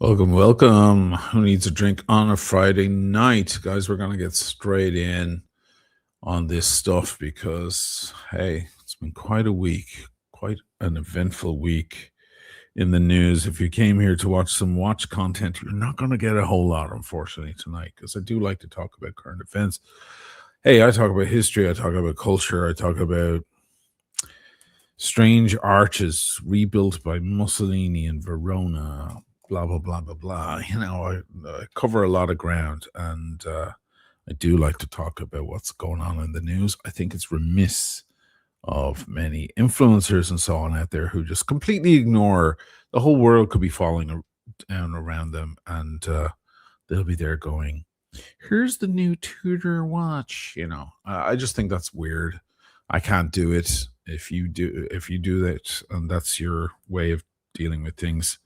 Welcome, welcome. Who needs a drink on a Friday night? Guys, we're going to get straight in on this stuff because, hey, it's been quite a week, quite an eventful week in the news. If you came here to watch some watch content, you're not going to get a whole lot, unfortunately, tonight because I do like to talk about current events. Hey, I talk about history, I talk about culture, I talk about strange arches rebuilt by Mussolini in Verona, blah blah blah blah blah. I cover a lot of ground, and I do like to talk about what's going on in the news. I think it's remiss of many influencers and so on out there who just completely ignore the whole world could be falling down around them, and they'll be there going, "Here's the new Tudor watch." I just think that's weird. I can't do it. If you do that, and that's your way of dealing with things,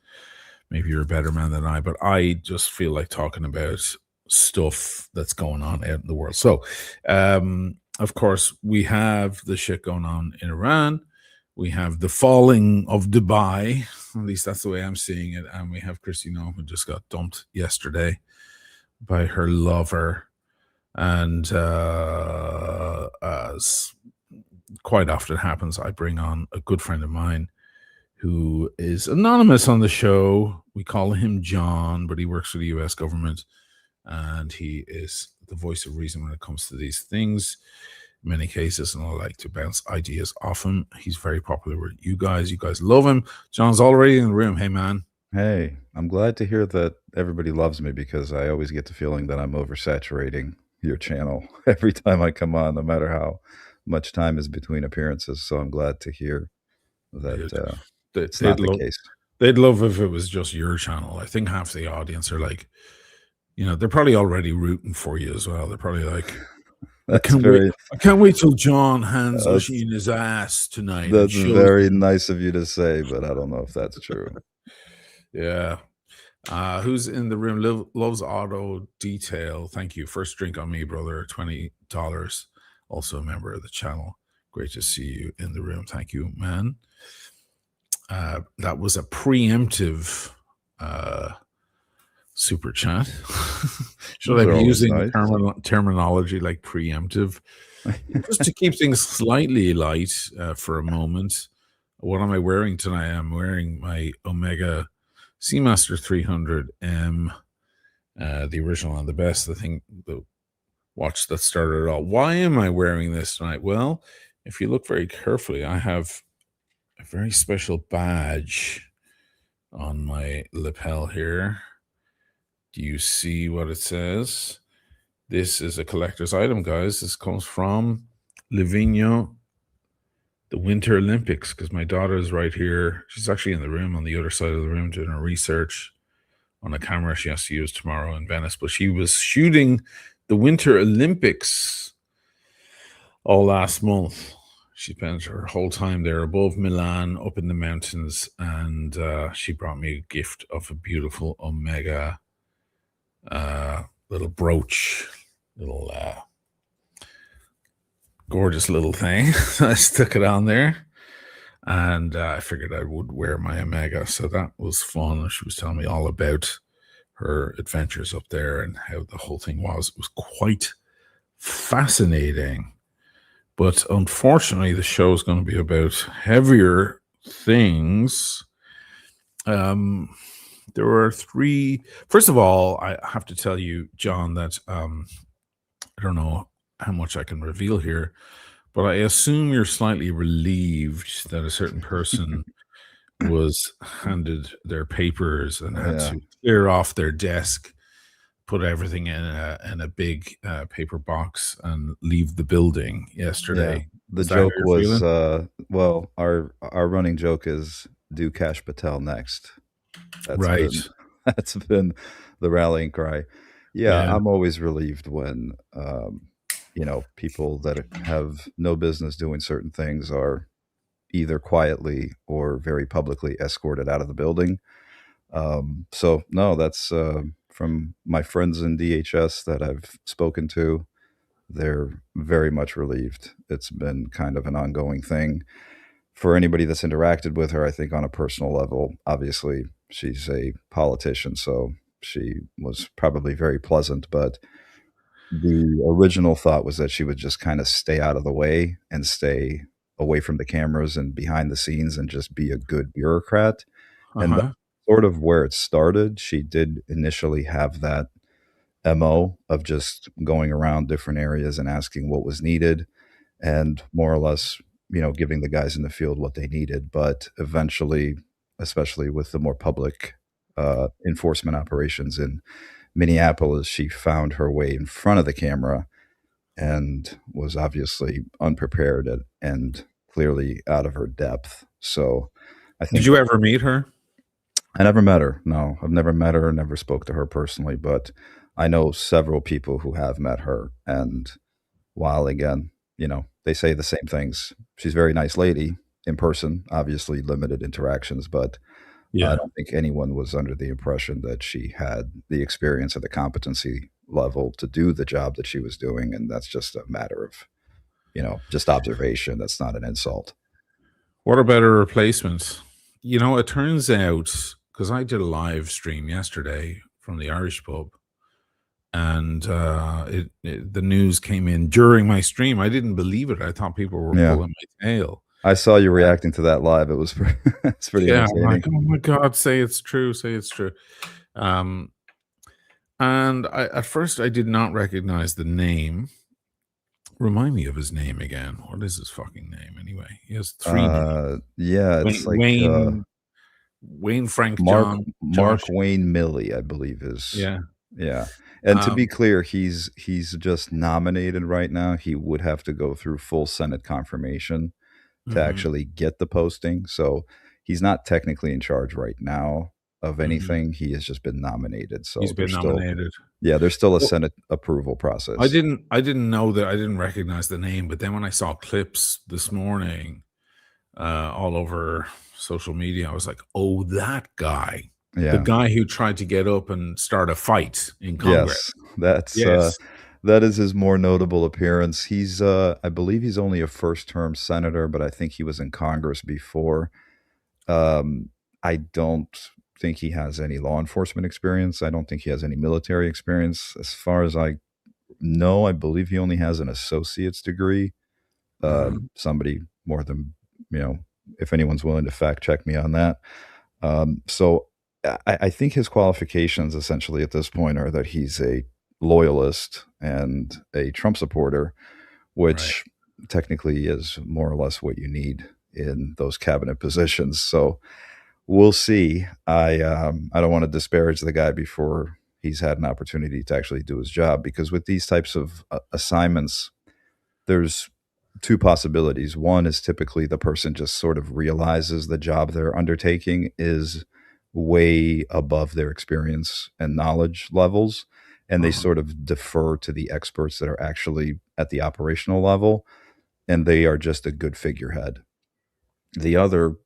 maybe you're a better man than I. But I just feel like talking about stuff that's going on out in the world. So, of course, we have the shit going on in Iran. We have the falling of Dubai. At least that's the way I'm seeing it. And we have Christy Noem, who just got dumped yesterday by her lover. And as quite often happens, I bring on a good friend of mine who is anonymous on the show. We call him John, but he works for the US government and he is the voice of reason when it comes to these things in many cases. And I like to bounce ideas off him. He's very popular with you guys. You guys love him. John's already in the room. Hey, man. Hey, I'm glad to hear that everybody loves me because I always get the feeling that I'm oversaturating your channel every time I come on, no matter how much time is between appearances. So I'm glad to hear that Dude, it's they'd not the love case. they'd love if it was just your channel. I think half the audience are like, they're probably already rooting for you as well. They're probably like, I That's can't wait. very I can't wait till John hands that's Ushy in his ass tonight and that's shows very him. nice of you to say, but I don't know if that's true. Yeah. Who's in the room? Loves auto detail. Thank you. First drink on me, brother. $20. Also a member of the channel. Great to see you in the room. Thank you, man. That was a preemptive super chat. Should Those I are be always using nice. terminology like preemptive? Just to keep things slightly light for a moment. What am I wearing tonight? I'm wearing my Omega Seamaster 300M, the original and the best. The watch that started it all. Why am I wearing this tonight? Well, if you look very carefully, I have a very special badge on my lapel here. Do you see what it says? This is a collector's item, guys. This comes from Livigno, the Winter Olympics, because my daughter is right here. She's actually in the room on the other side of the room doing her research on a camera she has to use tomorrow in Venice. But she was shooting the Winter Olympics all last month. She spent her whole time there above Milan, up in the mountains, and she brought me a gift of a beautiful Omega little brooch, little gorgeous little thing. I stuck it on there, and I figured I would wear my Omega, so that was fun. She was telling me all about her adventures up there and how the whole thing was. It was quite fascinating. But unfortunately, the show is going to be about heavier things. There were three. First of all, I have to tell you, John, that I don't know how much I can reveal here, but I assume you're slightly relieved that a certain person was handed their papers and had Yeah. to clear off their desk, put everything in a big paper box, and leave the building Yeah. yesterday. The Is that how joke you're was feeling? well, our running joke is do Cash Patel next. That's Right. been that's been the rallying cry. Yeah, Yeah. I'm always relieved when people that have no business doing certain things are either quietly or very publicly escorted out of the building. So no, that's from my friends in DHS that I've spoken to. They're very much relieved. It's been kind of an ongoing thing for anybody that's interacted with her. I think on a personal level, obviously, She's a politician, so she was probably very pleasant, but the original thought was that she would just kind of stay out of the way and stay away from the cameras and behind the scenes and just be a good bureaucrat. And that's Uh-huh. sort of where it started. She did initially have that MO of just going around different areas and asking what was needed and more or less, giving the guys in the field what they needed. But eventually, especially with the more public enforcement operations in Minneapolis, she found her way in front of the camera and was obviously unprepared and clearly out of her depth. So I Did think you ever meet her? I never met her. No, I've never met her, never spoke to her personally, but I know several people who have met her. And while again, they say the same things. She's a very nice lady in person, obviously limited interactions, but I Yeah. don't think anyone was under the impression that she had the experience or the competency level to do the job that she was doing. And that's just a matter of, just observation. That's not an insult. What about a replacement? It turns out because I did a live stream yesterday from the Irish pub, and the news came in during my stream. I didn't believe it. I thought people were Yeah. pulling my tail. I saw you reacting to that live. It was it's pretty Yeah, I'm like, entertaining. oh my god, say it's true, say it's true. Um, and at first I did not recognize the name. Remind me of his name again. What is his fucking name anyway? He has three names. Yeah, it's Wayne, like Wayne, Wayne Frank Mark John Mark Josh. Wayne Millie, I believe is Yeah. yeah. And to be Um, clear, he's just nominated right now. He would have to go through full Senate confirmation to mhm, actually get the posting. So he's not technically in charge right now of mhm. anything. He has just been nominated. He's So been nominated. there's still a Well, Senate approval I process. didn't I didn't know that I didn't recognize the name, but then when I saw clips this morning all over social media, I was like, "Oh, that guy. The Yeah. guy who tried to get up and start a fight in Congress." Yes. That's Yes. that is his more notable appearance. He's I believe he's only a first term senator, but I think he was in Congress before. Um, I don't think he has any law enforcement experience. I don't think he has any military experience. As far as I know, I believe he only has an associate's degree. Mhm. Somebody more than, you know, if anyone's willing to fact check me on that. So I think his qualifications essentially at this point are that he's a loyalist and a Trump supporter, Right. which technically is more or less what you need in those cabinet positions. So we'll see. I don't want to disparage the guy before he's had an opportunity to actually do his job, because with these types of assignments, there's two possibilities. One is typically the person just sort of realizes the job they're undertaking is way above their experience and knowledge levels, and they Uh-huh. sort of defer to the experts that are actually at the operational level, and they are just a good figurehead. The other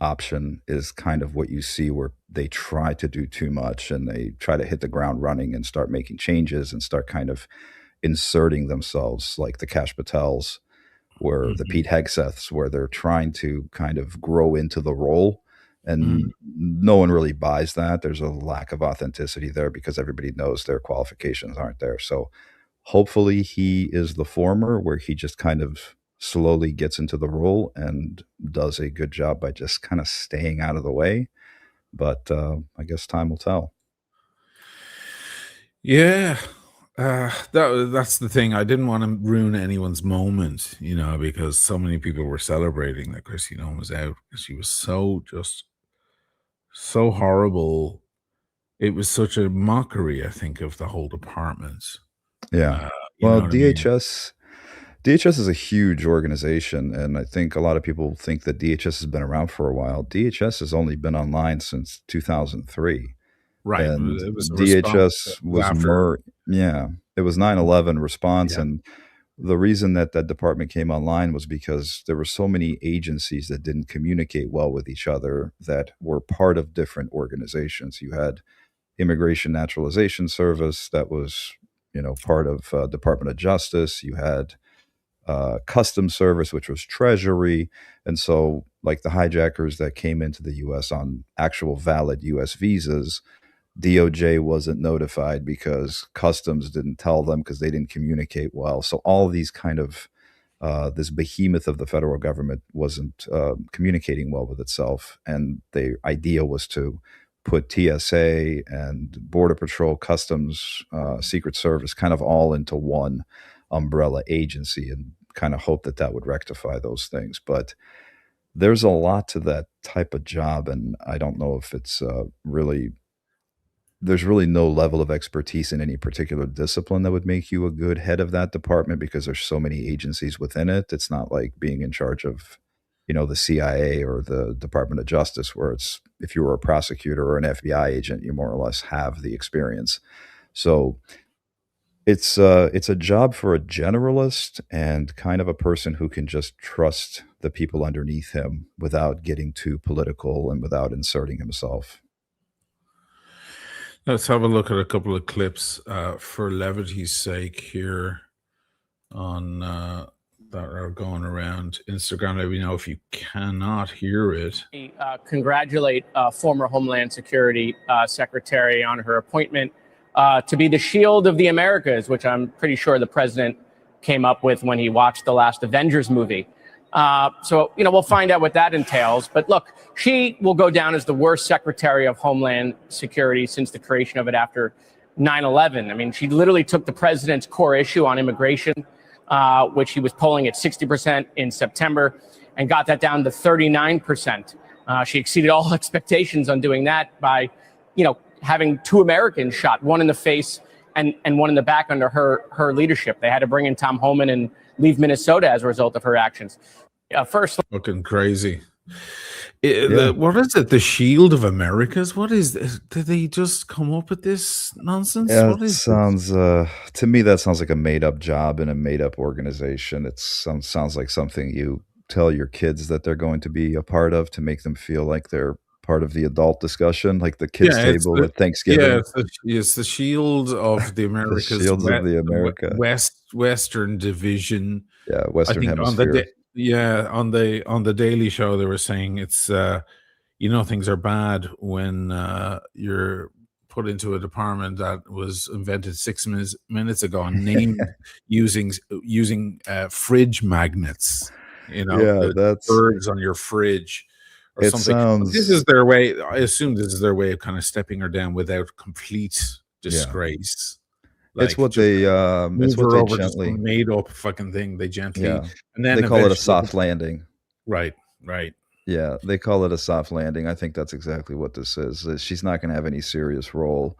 option is kind of what you see where they try to do too much and they try to hit the ground running and start making changes and start kind of inserting themselves, like the Cash Patels, where the Mhm. Pete Hegseths, where they're trying to kind of grow into the role. Mhm. And no one really buys that. There's a lack of authenticity there because everybody knows their qualifications aren't there. So hopefully he is the former, where he just kind of slowly gets into the role and does a good job by just kind of staying out of the way. But I guess time will tell. Yeah. That's the thing. I didn't want to ruin anyone's moment, because so many people were celebrating that Chrissy Noem was out because she was so horrible. It was such a mockery, I think, of the whole department. Yeah. Uh, you Well, know what I mean? DHS is a huge organization, and I think a lot of people think that DHS has been around for a while. DHS has only been online since 2003, Right. and It was a response DHS was after. yeah, it was 9/11 response, Yeah. and the reason that that department came online was because there were so many agencies that didn't communicate well with each other that were part of different organizations. You had Immigration Naturalization Service that was, part of Department of Justice. You had Customs Service, which was Treasury. And so, like the hijackers that came into the US on actual valid US visas, DOJ wasn't notified because Customs didn't tell them because they didn't communicate well. So, all of these kind of this behemoth of the federal government wasn't communicating well with itself. And the idea was to put TSA and Border Patrol, Customs, Secret Service kind of all into one umbrella agency and kind of hope that that would rectify those things. But there's a lot to that type of job. And I don't know if it's really there's really no level of expertise in any particular discipline that would make you a good head of that department because there's so many agencies within it. It's not like being in charge of, the CIA or the Department of Justice, where it's if you were a prosecutor or an FBI agent, you more or less have the experience. So it's a job for a generalist and kind of a person who can just trust the people underneath him without getting too political and without inserting himself. Let's have a look at a couple of clips for levity's sake here on that are going around Instagram. Let me know if you cannot hear it. Congratulate former Homeland Security Secretary on her appointment to be the shield of the Americas, which I'm pretty sure the president came up with when he watched the last Avengers movie. So, we'll find out what that entails. But look, she will go down as the worst Secretary of Homeland Security since the creation of it after 9/11. I mean, she literally took the president's core issue on immigration, which he was polling at 60% in September, and got that down to 39%. She exceeded all expectations on doing that by, having 2 Americans shot, one in the face and one in the back under her leadership. They had to bring in Tom Homan and leave Minnesota as a result of her actions. First, Looking crazy. Yeah. What is it? The Shield of Americas? What is this? Did they just come up with this nonsense? Yeah, What it is this? sounds to me that sounds like a made up job in a made up organization. Sounds like something you tell your kids that they're going to be a part of to make them feel like they're part of the adult discussion, like the kids Yeah, table at Thanksgiving. it's the Shield of the The Americas, shields of the America. Western Division. Yeah, I Western think Hemisphere. on the Daily Show they were saying it's things are bad when you're put into a department that was invented 6 minutes ago and named using fridge magnets. Yeah, The that's birds on your fridge or it something. But this sounds is their way. I assume this is their way of kind of stepping her down without complete yeah. disgrace. It's Like what just they move her over to gently some made up fucking thing. They gently, yeah. and They then call it a eventually, soft landing. right, right. Yeah, they call it a soft landing. I think that's exactly what this is. She's not going to have any serious role,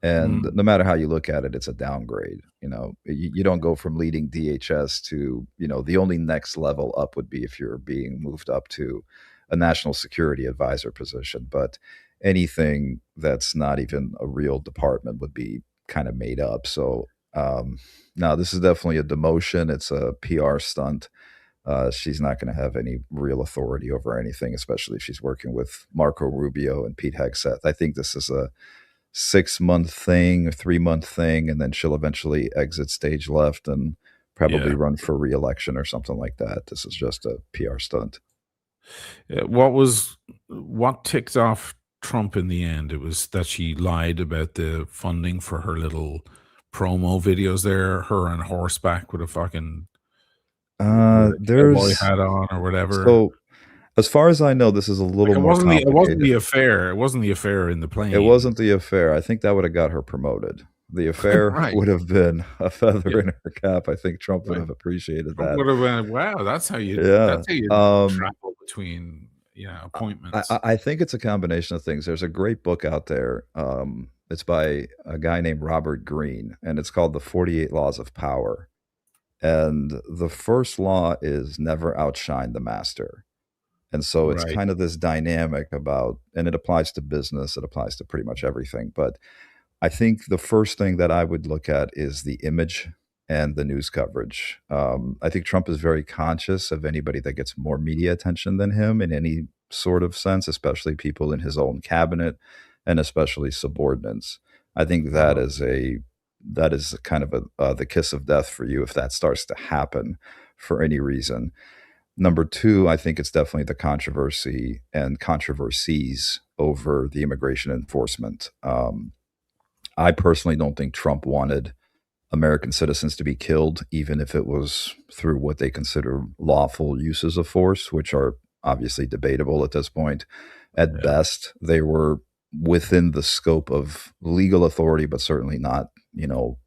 and Mm. no matter how you look at it, it's a downgrade. You don't go from leading DHS to the only next level up would be if you're being moved up to a national security advisor position. But anything that's not even a real department would be kind of made up. So no, this is definitely a demotion. It's a PR stunt. She's not going to have any real authority over anything, especially if she's working with Marco Rubio and Pete Hegseth. I think this is a 6-month thing or 3-month thing, and then she'll eventually exit stage left and probably Yeah. run for reelection or something like that. This is just a PR stunt. What ticked off Trump in the end? It was that she lied about the funding for her little promo videos there, her on horseback with a fucking with a cowboy There's hat on or whatever. so as far as I know, this is a Like little more it wasn't complicated. the affair. It wasn't the affair in the It plane. wasn't the affair. I think that would have got her promoted. The affair Right. would have been a feather Yeah. in her cap. I think Trump would Right. have appreciated Trump that. would have went, wow, Yeah. that's how you Um, travel between, I, appointments. I I think it's a combination of things. There's a great book out there. It's by a guy named Robert Greene, and it's called The 48 Laws of Power. And the first law is never outshine the master. And so it's Right. kind of this dynamic about, and it applies to business, it applies to pretty much everything. But I think the first thing that I would look at is the image and the news coverage. I think Trump is very conscious of anybody that gets more media attention than him in any sort of sense, especially people in his own cabinet and especially subordinates. I think that is kind of the kiss of death for you if that starts to happen. for any reason. Number two, I think it's definitely the controversy and controversies over the immigration enforcement. I personally don't think Trump wanted American citizens to be killed, even if it was through what they consider lawful uses of force, which are obviously debatable at this point. At Yeah. best, they were within the scope of legal authority, but certainly not,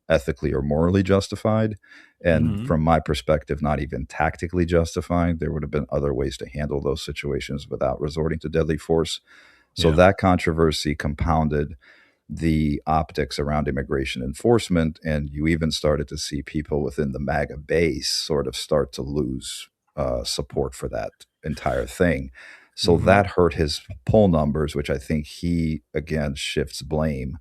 ethically or morally justified. And Mhm. from my perspective, not even tactically justified. There would have been other ways to handle those situations without resorting to deadly force. So Yeah. that controversy compounded the optics around immigration enforcement, and you even started to see people within the MAGA base sort of start to lose support for that entire thing. So Mhm. that hurt his poll numbers, which I think he again shifts blame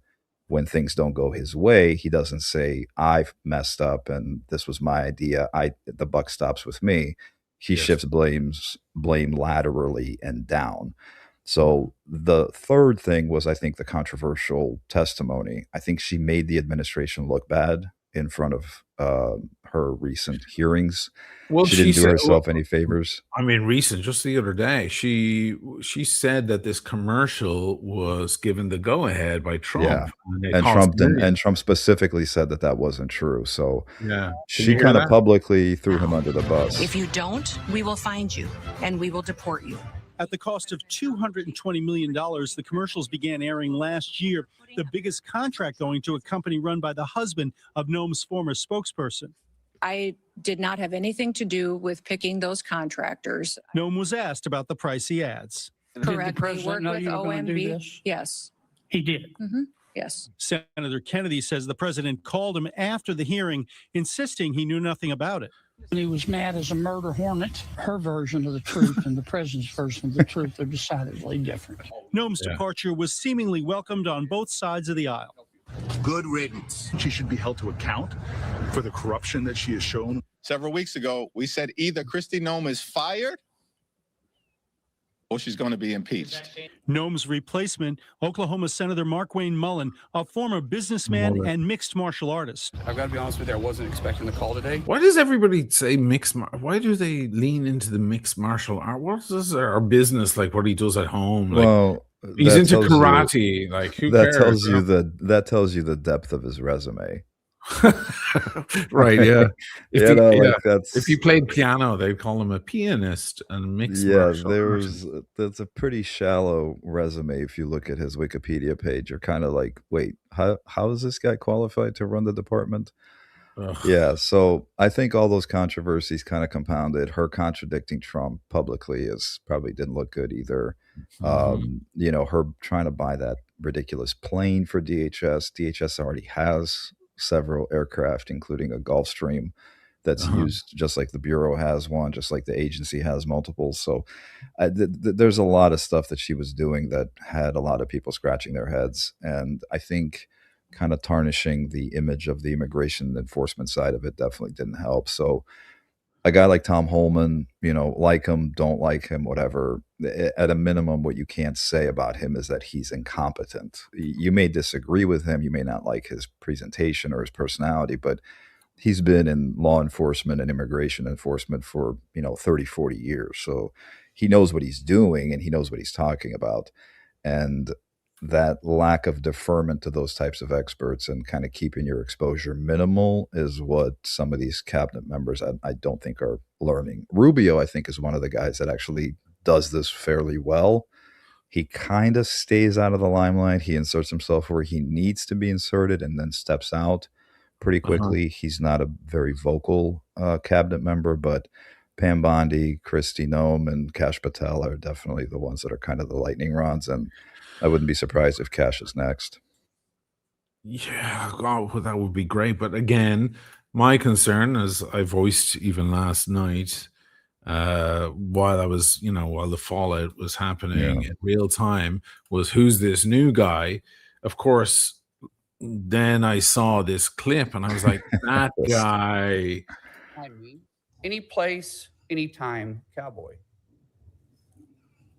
when things don't go his way. He doesn't say I've messed up and this was my idea. The buck stops with me. He Yes. shifts blame laterally and down. Mhm. So the third thing was, I think, the controversial testimony. I think she made the administration look bad in front of her recent hearings. Well, She she didn't do said, well, herself any favors. I mean, recent, just the other day, she said that this commercial was given the go ahead by Trump, Yeah, and it and cost Trump didn't, millions. and Trump specifically said that that wasn't true. So Yeah. Can she you hear kind of that? publicly threw him under the If bus. you don't, we will find you and we will deport you. At the cost of $220 million, the commercials began airing last year, the biggest contract going to a company run by the husband of Noem's former spokesperson. I did not have anything to do with picking those contractors. Noem was asked about the pricey ads. Did the Correct. They president work know with you were going to do OMB. this? Yes. He did. Yes. Senator Kennedy says the president called him after the hearing, insisting he knew nothing about it. And he was mad as a murder hornet. Her version of the truth and the president's version of the truth are decidedly different. Noem's Yeah. departure was seemingly welcomed on both sides of the aisle. Good riddance. She should be held to account for the corruption that she has shown. Several weeks ago, we said either Kristi Noem is fired or she's going to be impeached. Noem's replacement, Oklahoma Senator Markwayne Mullen, a former businessman Mullen. and mixed martial artist. I've got to be honest with you, I wasn't expecting the call today. Why does everybody say why do they lean into the mixed martial art? What is our business, like what he does at home? Like, Well, he's that into tells you- karate. Like, who that cares? tells you that tells you the depth of his resume. Right, yeah. If You know, he, like that's if he played piano, they'd call him a pianist and mixed yeah, martial artist. that's a pretty shallow resume if you look at his Wikipedia page. You're kind of like, wait, how is this guy qualified to run the department? Ugh. Yeah, so I think all those controversies kind of compounded. Her contradicting Trump publicly is probably didn't look good either. Mhm. Her trying to buy that ridiculous plane for DHS. DHS already has several aircraft, including a Gulfstream that's Uh-huh. used just like the Bureau has one, just like the agency has multiple. So there's a lot of stuff that she was doing that had a lot of people scratching their heads. And I think kind of tarnishing the image of the immigration enforcement side of it definitely didn't help. So a guy like Tom Holman, like him, don't like him, whatever. At a minimum, what you can't say about him is that he's incompetent. You may disagree with him, you may not like his presentation or his personality, but he's been in law enforcement and immigration enforcement for 30, 40 years. So he knows what he's doing and he knows what he's talking about. And that lack of deferment to those types of experts and kind of keeping your exposure minimal is what some of these cabinet members I don't think are learning. Rubio, I think, is one of the guys that actually does this fairly well. He kind of stays out of the limelight. He inserts himself where he needs to be inserted and then steps out pretty quickly. He's not a very vocal cabinet member, but Pam Bondi, Kristi Noem, and Kash Patel are definitely the ones that are kind of the lightning rods. And I wouldn't be surprised if Kash is next. Yeah, God, well, that would be great. But again, my concern, as I voiced even last night, while the fallout was happening in real time, was who's this new guy? Of course, then I saw this clip and I was like, that guy. Any place, anytime, cowboy.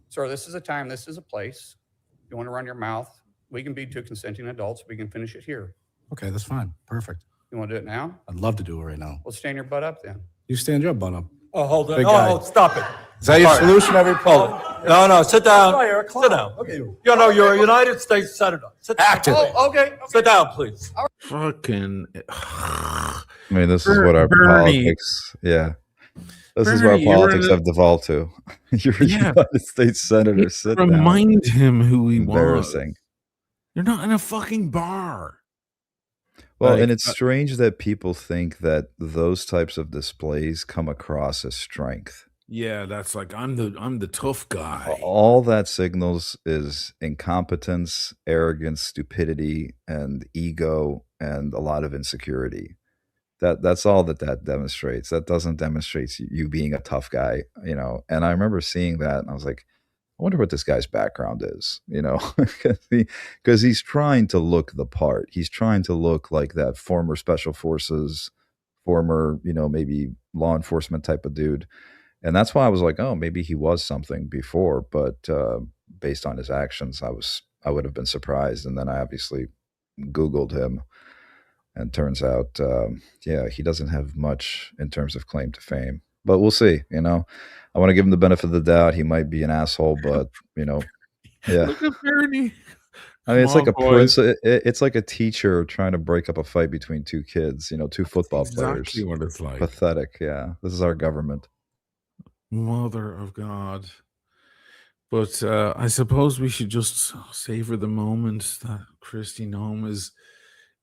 Sir, this is a time, this is a place. You want to run your mouth, we can be two consenting adults. We can finish it here. Okay, that's fine. Perfect. You want to do it now? I'd love to do it right now. Well, stand your butt up then. You stand your butt up. Oh, hold on. Big guy. Oh, stop it. Is that your All right. solution, every problem? No, sit down. Sit down. Okay. You know, you're a United States Senator. Sit down. Active. Oh, okay. Sit down, please. Fucking. I mean, this is what our Bernie. politics. Yeah. This is where our Bernie, you're politics in have devolved to. You're a Yeah. United States Senator. Sit down. Remind him who he was. Embarrassing. You're not in a fucking bar. Well, Like, and it's strange that people think that those types of displays come across as strength. yeah, that's like I'm the tough guy. All that signals is incompetence, arrogance, stupidity, and ego, and a lot of insecurity. That's all that demonstrates. That doesn't demonstrate you being a tough guy, you know. And I remember seeing that, and I was like, I wonder what this guy's background is, you know, because he's trying to look the part. He's trying to look like that former special forces, former, you know, maybe law enforcement type of dude. And that's why I was like, oh, maybe he was something before, but based on his actions, I would have been surprised. And then I obviously Googled him, and turns out, yeah, he doesn't have much in terms of claim to fame. But we'll see. You know, I want to give him the benefit of the doubt. He might be an asshole, but you know, yeah. Look at Bernie. I mean, it's Come like on, a boys. it's like a teacher trying to break up a fight between two kids. You know, two football Exactly players. what it's like. Pathetic. Yeah, this is our government. Mother of God. But I suppose we should just savor the moment that Christy Noem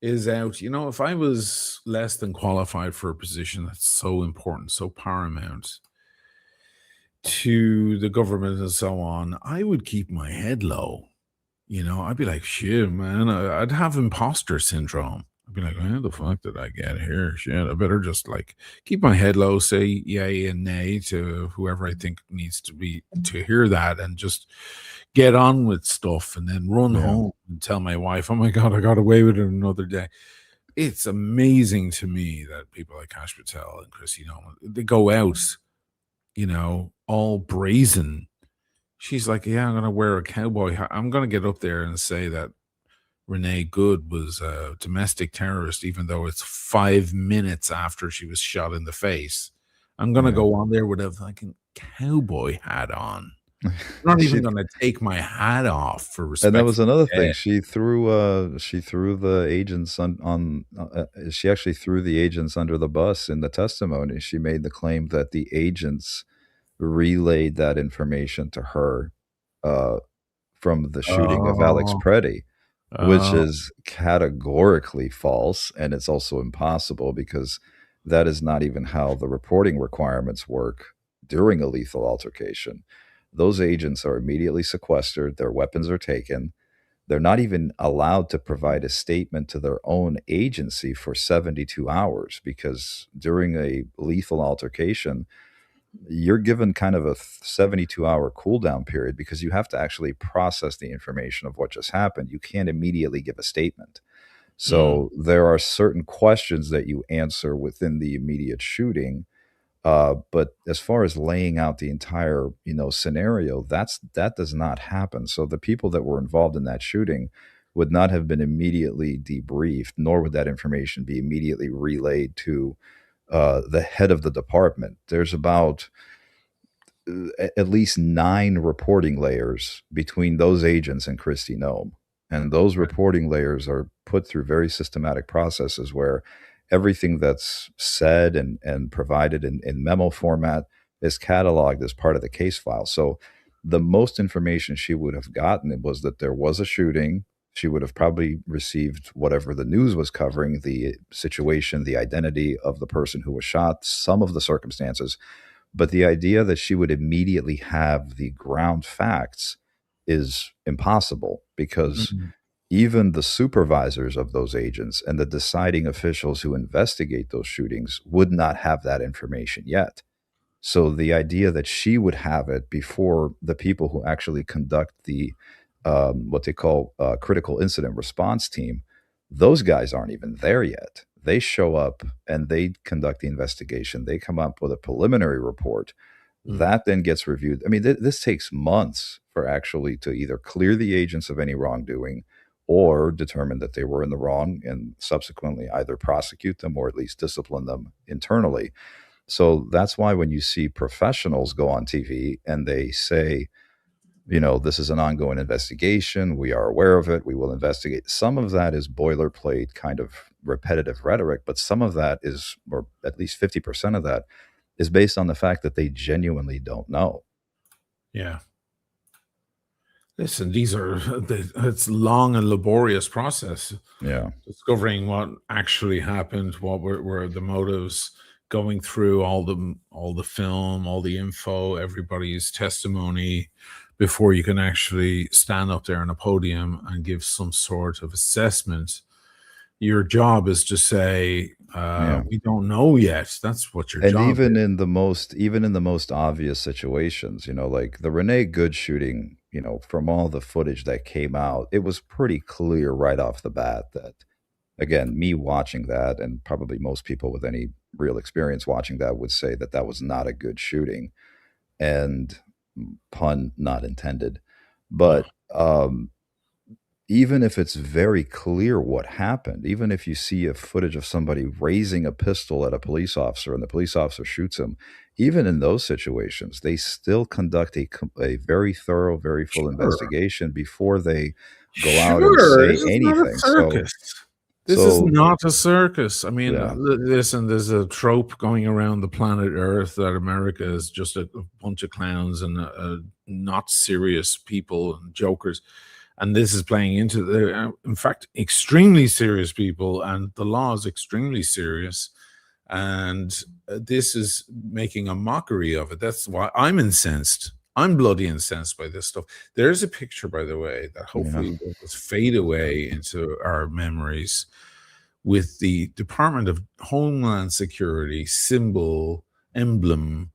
is out. You know, if I was less than qualified for a position that's so important, so paramount to the government and so on, I would keep my head low. You know, I'd be like, shit, man, I'd have imposter syndrome. I'd be like, how the fuck did I get here? Shit, I better just like keep my head low, say yay and nay to whoever I think needs to be to hear that, and just get on with stuff, and then run Yeah. home and tell my wife, oh my God, I got away with it another day. It's amazing to me that people like Kash Patel and Chrissy Nolan, they go out, you know, all brazen. She's like, yeah, I'm going to wear a cowboy hat. I'm going to get up there and say that Renee Good was a domestic terrorist, even though it's 5 minutes after she was shot in the face. I'm going to Yeah. go on there with a fucking cowboy hat on. I'm not even going to take my hat off for respect. And that was for another the thing. dead. She threw the agents on she actually threw the agents under the bus in the testimony. She made the claim that the agents relayed that information to her from the shooting of Alex Oh, Preddy, which oh, is categorically false, and it's also impossible because that is not even how the reporting requirements work during a lethal altercation. Those agents are immediately sequestered, their weapons are taken. They're not even allowed to provide a statement to their own agency for 72 hours because during a lethal altercation, you're given kind of a 72-hour cooldown period because you have to actually process the information of what just happened. You can't immediately give a statement. So there are certain questions that you answer within the immediate shooting. But as far as laying out the entire, you know, scenario, that does not happen. So the people that were involved in that shooting would not have been immediately debriefed, nor would that information be immediately relayed to the head of the department. There's about at least 9 reporting layers between those agents and Christy Noem. And those reporting layers are put through very systematic processes where everything that's said and provided in memo format is cataloged as part of the case file. So the most information she would have gotten was that there was a shooting. She would have probably received whatever the news was covering, the situation, the identity of the person who was shot, some of the circumstances. But the idea that she would immediately have the ground facts is impossible because even the supervisors of those agents and the deciding officials who investigate those shootings would not have that information yet. So the idea that she would have it before the people who actually conduct the what they call critical incident response team, those guys aren't even there yet. They show up and they conduct the investigation. They come up with a preliminary report that then gets reviewed. I mean, this takes months for actually to either clear the agents of any wrongdoing or determine that they were in the wrong and subsequently either prosecute them or at least discipline them internally. So that's why when you see professionals go on TV and they say, this is an ongoing investigation. We are aware of it. We will investigate. Some of that is boilerplate kind of repetitive rhetoric, but some of that is, or at least 50% of that, is based on the fact that they genuinely don't know. Yeah. Listen, it's long and laborious process. Yeah. Discovering what actually happened, what were the motives, going through all the film, all the info, everybody's testimony before you can actually stand up there on a podium and give some sort of assessment. Your job is to say, we don't know yet. That's what your And job even is. in the most obvious situations, like the Renee Good shooting, from all the footage that came out, it was pretty clear right off the bat that, again, me watching that, and probably most people with any real experience watching that would say that that was not a good shooting, and pun not intended. But even if it's very clear what happened, even if you see a footage of somebody raising a pistol at a police officer and the police officer shoots him, even in those situations, they still conduct a very thorough, very full investigation before they go out and say This is not a anything. circus. This is not a circus. I mean, Yeah. listen, there's a trope going around the planet Earth that America is just a bunch of clowns and not serious people and jokers. And this is playing into in fact, extremely serious people, and the law is extremely serious. And this is making a mockery of it. That's why I'm incensed. I'm bloody incensed by this stuff. There's a picture, by the way, that hopefully will just fade away into our memories, with the Department of Homeland Security emblem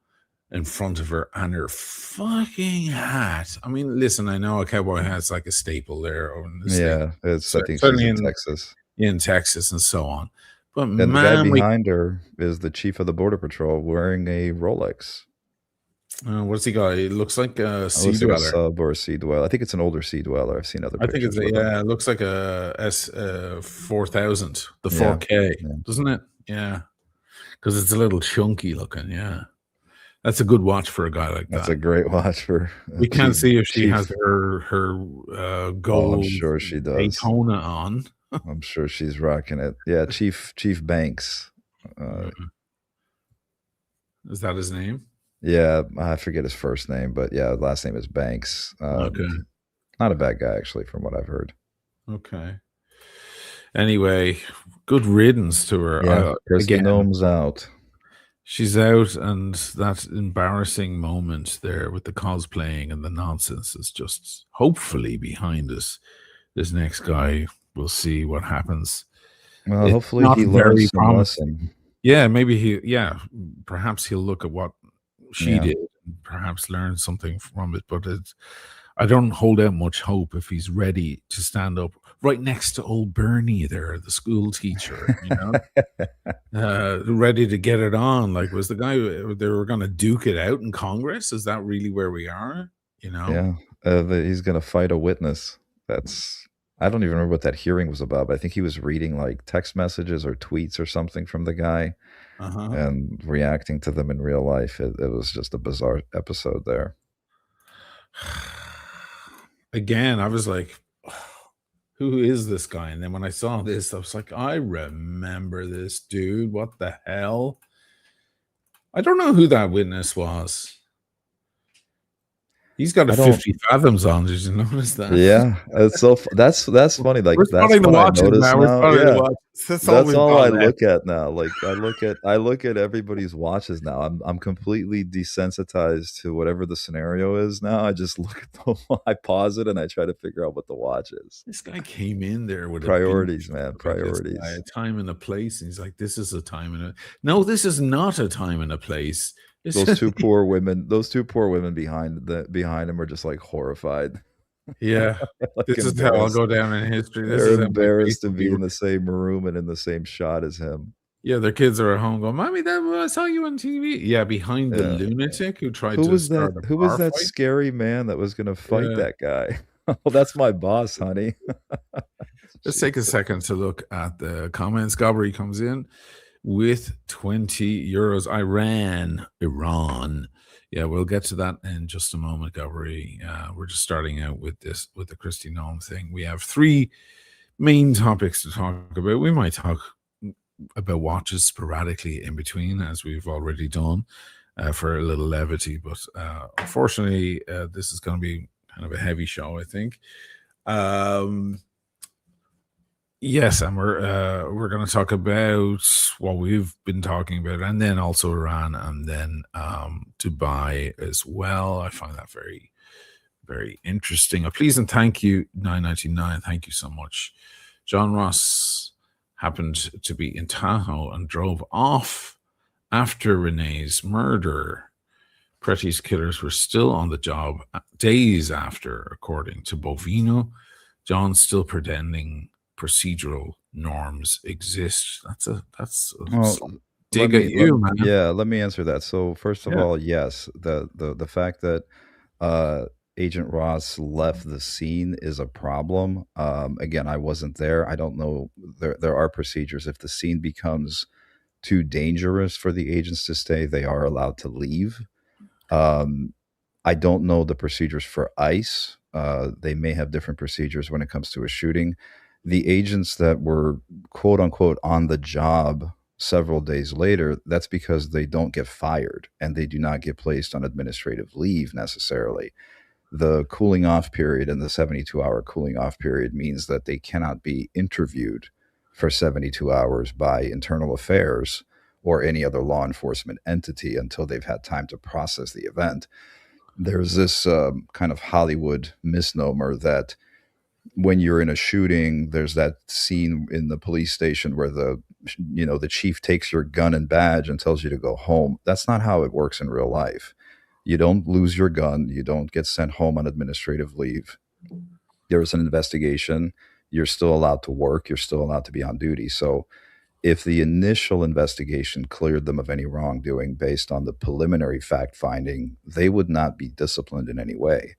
in front of her, and her fucking hat. I mean, listen, I know a cowboy hat's like a staple there. Yeah, I think she's certainly in Texas. In Texas and so on. But And the guy man, behind her is the chief of the Border Patrol wearing a Rolex. What's he got? He looks like a sea looks like a dweller. sub or a sea dweller. I think it's an older sea dweller. I've seen other I think pictures. it's with him. it looks like a S4000, the 4K, doesn't it? Yeah, because it's a little chunky looking. Yeah, that's a good watch for a guy like that. That's a great watch for. We can't see if she has her gold. I'm sure she does. Daytona on. I'm sure she's rocking it. Yeah, Chief Banks. Is that his name? Yeah, I forget his first name, but yeah, last name is Banks. Okay. Not a bad guy, actually, from what I've heard. Okay. Anyway, good riddance to her. Yeah, Kristi Noem's out. She's out, and that embarrassing moment there with the cosplaying and the nonsense is just hopefully behind us. This next guy, we'll see what happens. Well, hopefully he learns some lesson. Yeah, perhaps he'll look at what she did and perhaps learn something from it. But I don't hold out much hope if he's ready to stand up right next to old Bernie there, the school teacher, ready to get it on. Like, was the guy they were going to duke it out in Congress? Is that really where we are? Yeah, he's going to fight a witness. I don't even remember what that hearing was about, but I think he was reading like text messages or tweets or something from the guy and reacting to them in real life. It was just a bizarre episode there. Again, I was like, who is this guy? And then when I saw this, I was like, I remember this dude. What the hell? I don't know who that witness was. He's got a 50 fathoms on. Did you notice that? Yeah, it's so that's funny. Like we're that's what I noticed now. Yeah. That's all I look at now. Like I look at everybody's watches now. I'm completely desensitized to whatever the scenario is now. I just look at I pause it and I try to figure out what the watch is. This guy came in there with priorities, man. Priorities. A time and a place. And he's like, this is a time and a no, this is not a time and a place. Those two poor women behind him are just like horrified. Yeah, like this is how I'll go down in history. They're embarrassed to be in the same room and in the same shot as him. Yeah, their kids are at home going, "Mommy, I saw you on TV." Yeah, behind the lunatic who tried to start a Who was that fight? Scary man that was going to fight that guy? Well, that's my boss, honey. Let's take a second to look at the comments. Gobbery comes in. with 20 euros. Iran. Yeah, we'll get to that in just a moment, Gabri. We're just starting out with this, with the Christy Noem thing. We have three main topics to talk about. We might talk about watches sporadically in between, as we've already done, for a little levity. But unfortunately, this is going to be kind of a heavy show, I think. Yes, and we're going to talk about what we've been talking about, and then also Iran, and then Dubai as well. I find that very, very interesting. A pleasing thank you, 999. Thank you so much. John Ross happened to be in Tahoe and drove off after Renee's murder. Pretty's killers were still on the job days after, according to Bovino. John's still pretending procedural norms exist. That's Well, dig at you, man. yeah, let me answer that. So first of all, yes, the fact that Agent Ross left the scene is a problem. Again, I wasn't there. I don't know. There are procedures. If the scene becomes too dangerous for the agents to stay, they are allowed to leave. I don't know the procedures for ICE. They may have different procedures when it comes to a shooting. The agents that were quote unquote on the job several days later, that's because they don't get fired and they do not get placed on administrative leave necessarily. The cooling off period and the 72-hour cooling off period means that they cannot be interviewed for 72 hours by internal affairs or any other law enforcement entity until they've had time to process the event. There's this kind of Hollywood misnomer that when you're in a shooting, there's that scene in the police station where the chief takes your gun and badge and tells you to go home. That's not how it works in real life. You don't lose your gun. You don't get sent home on administrative leave. There's an investigation. You're still allowed to work. You're still allowed to be on duty. So if the initial investigation cleared them of any wrongdoing based on the preliminary fact finding, they would not be disciplined in any way.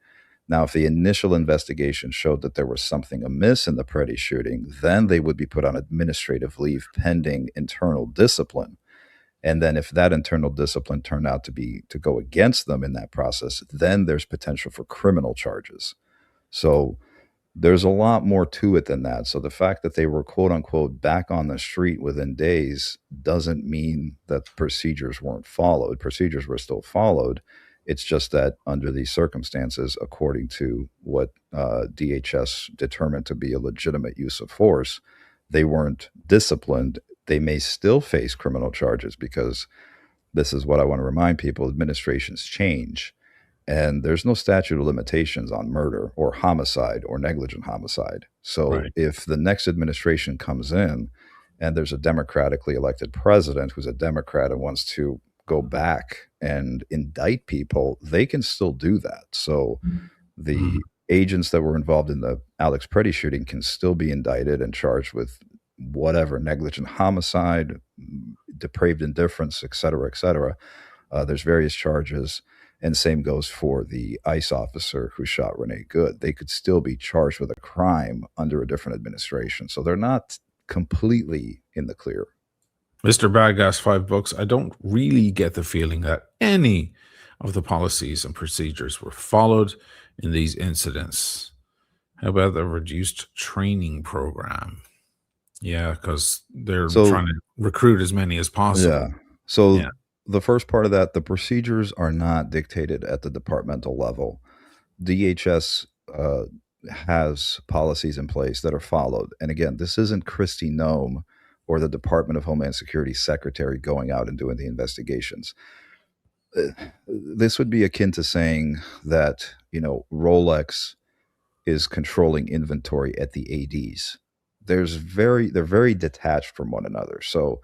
Now, if the initial investigation showed that there was something amiss in the Preddy shooting, then they would be put on administrative leave pending internal discipline. And then if that internal discipline turned out to go against them in that process, then there's potential for criminal charges. So there's a lot more to it than that. So the fact that they were quote unquote back on the street within days doesn't mean that procedures weren't followed. Procedures were still followed. It's just that under these circumstances, according to what DHS determined to be a legitimate use of force, they weren't disciplined. They may still face criminal charges because this is what I want to remind people: administrations change. And there's no statute of limitations on murder or homicide or negligent homicide. So if the next administration comes in and there's a democratically elected president who's a Democrat and wants to go back and indict people, they can still do that. So the agents that were involved in the Alex Preddy shooting can still be indicted and charged with whatever, negligent homicide, depraved indifference, et cetera, et cetera. There's various charges. And same goes for the ICE officer who shot Renee Good. They could still be charged with a crime under a different administration. So they're not completely in the clear. Mr. Baggas, $5. I don't really get the feeling that any of the policies and procedures were followed in these incidents. How about the reduced training program? Yeah, because they're trying to recruit as many as possible. Yeah. So the first part of that, the procedures are not dictated at the departmental level. DHS has policies in place that are followed. And again, this isn't Christy Noem or the Department of Homeland Security secretary going out and doing the investigations. This would be akin to saying that, Rolex is controlling inventory at the ADs. They're very detached from one another. So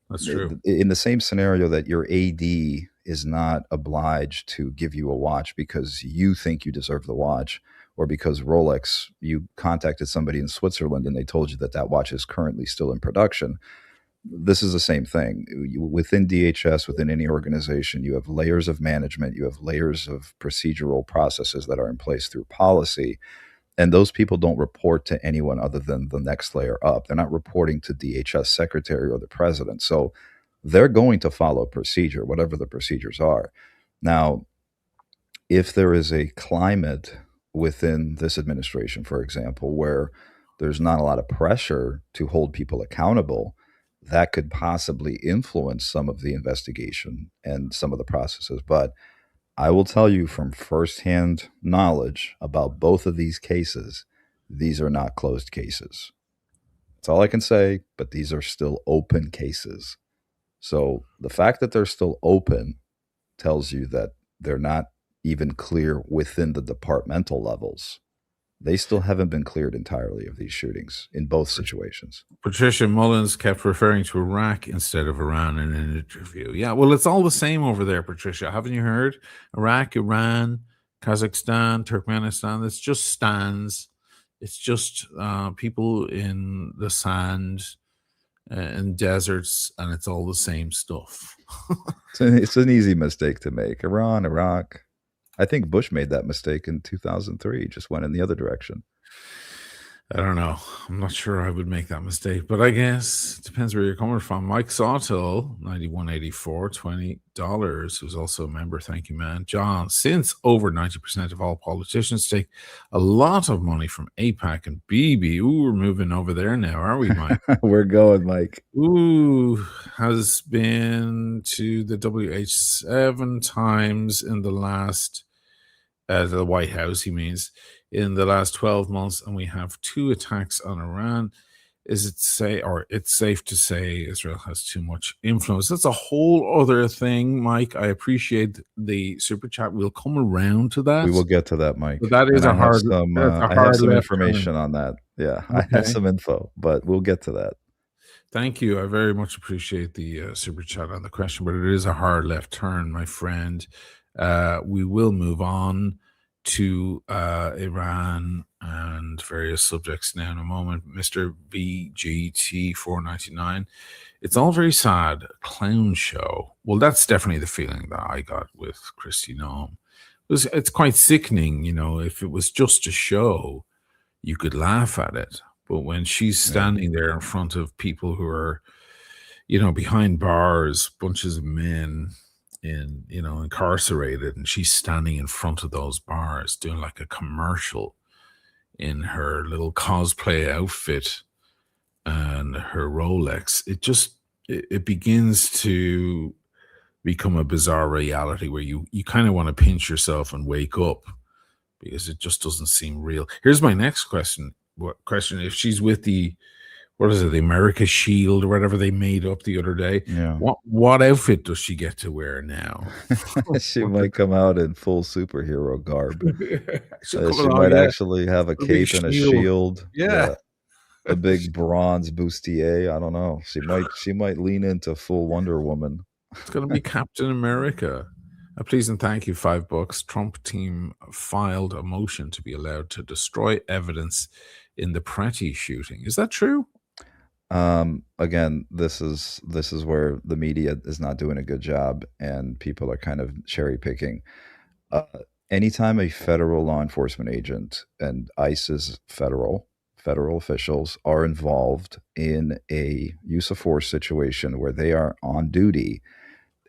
that's true. In the same scenario that your AD is not obliged to give you a watch because you think you deserve the watch, or because Rolex, you contacted somebody in Switzerland and they told you that watch is currently still in production. This is the same thing. Within DHS, within any organization, you have layers of management, you have layers of procedural processes that are in place through policy. And those people don't report to anyone other than the next layer up. They're not reporting to DHS secretary or the president. So they're going to follow procedure, whatever the procedures are. Now, if there is a climate within this administration, for example, where there's not a lot of pressure to hold people accountable, that could possibly influence some of the investigation and some of the processes. But I will tell you from firsthand knowledge about both of these cases, these are not closed cases. That's all I can say, but these are still open cases. So the fact that they're still open tells you that they're not even clear within the departmental levels. They still haven't been cleared entirely of these shootings in both situations. Patricia Mullins kept referring to Iraq instead of Iran in an interview. Yeah, well, it's all the same over there, Patricia. Haven't you heard? Iraq, Iran, Kazakhstan, Turkmenistan. It's just stands. It's just people in the sand and deserts, and it's all the same stuff. It's an easy mistake to make. Iran, Iraq. I think Bush made that mistake in 2003, just went in the other direction. I don't know. I'm not sure I would make that mistake, but I guess it depends where you're coming from. Mike Sawtell, 9184, $20, who's also a member. Thank you, man. John, since over 90% of all politicians take a lot of money from APAC and BB, ooh, we're moving over there now, are we, Mike? We're going, Mike. Ooh, has been to the WH 7 times in the last, the White House, he means, in the last 12 months, and we have 2 attacks on Iran. Is it it's safe to say Israel has too much influence? That's a whole other thing, Mike. I appreciate the super chat. We'll come around to that. We will get to that, Mike. But that is I I have some information on that. Yeah, okay. I have some info, but we'll get to that. Thank you. I very much appreciate the super chat on the question, but it is a hard left turn, my friend. We will move on to Iran and various subjects now in a moment. Mr. BGT499. It's all very sad. Clown show. Well, that's definitely the feeling that I got with Kristi Noem. It's quite sickening, you know, if it was just a show, you could laugh at it. But when she's standing there in front of people who are, you know, behind bars, bunches of men, incarcerated, and she's standing in front of those bars doing like a commercial in her little cosplay outfit and her Rolex, it begins to become a bizarre reality where you kind of want to pinch yourself and wake up, because it just doesn't seem real. Here's my next question. If she's with the America Shield or whatever they made up the other day. Yeah. What outfit does she get to wear now? She might come out in full superhero garb. She might actually have a cape and a shield. Yeah. A big bronze bustier. I don't know. She might lean into full Wonder Woman. It's going to be Captain America. Please and thank you, $5. Trump team filed a motion to be allowed to destroy evidence in the Pretty shooting. Is that true? Again, this is where the media is not doing a good job and people are kind of cherry picking. Anytime a federal law enforcement agent, and ICE is federal officials are involved in a use of force situation where they are on duty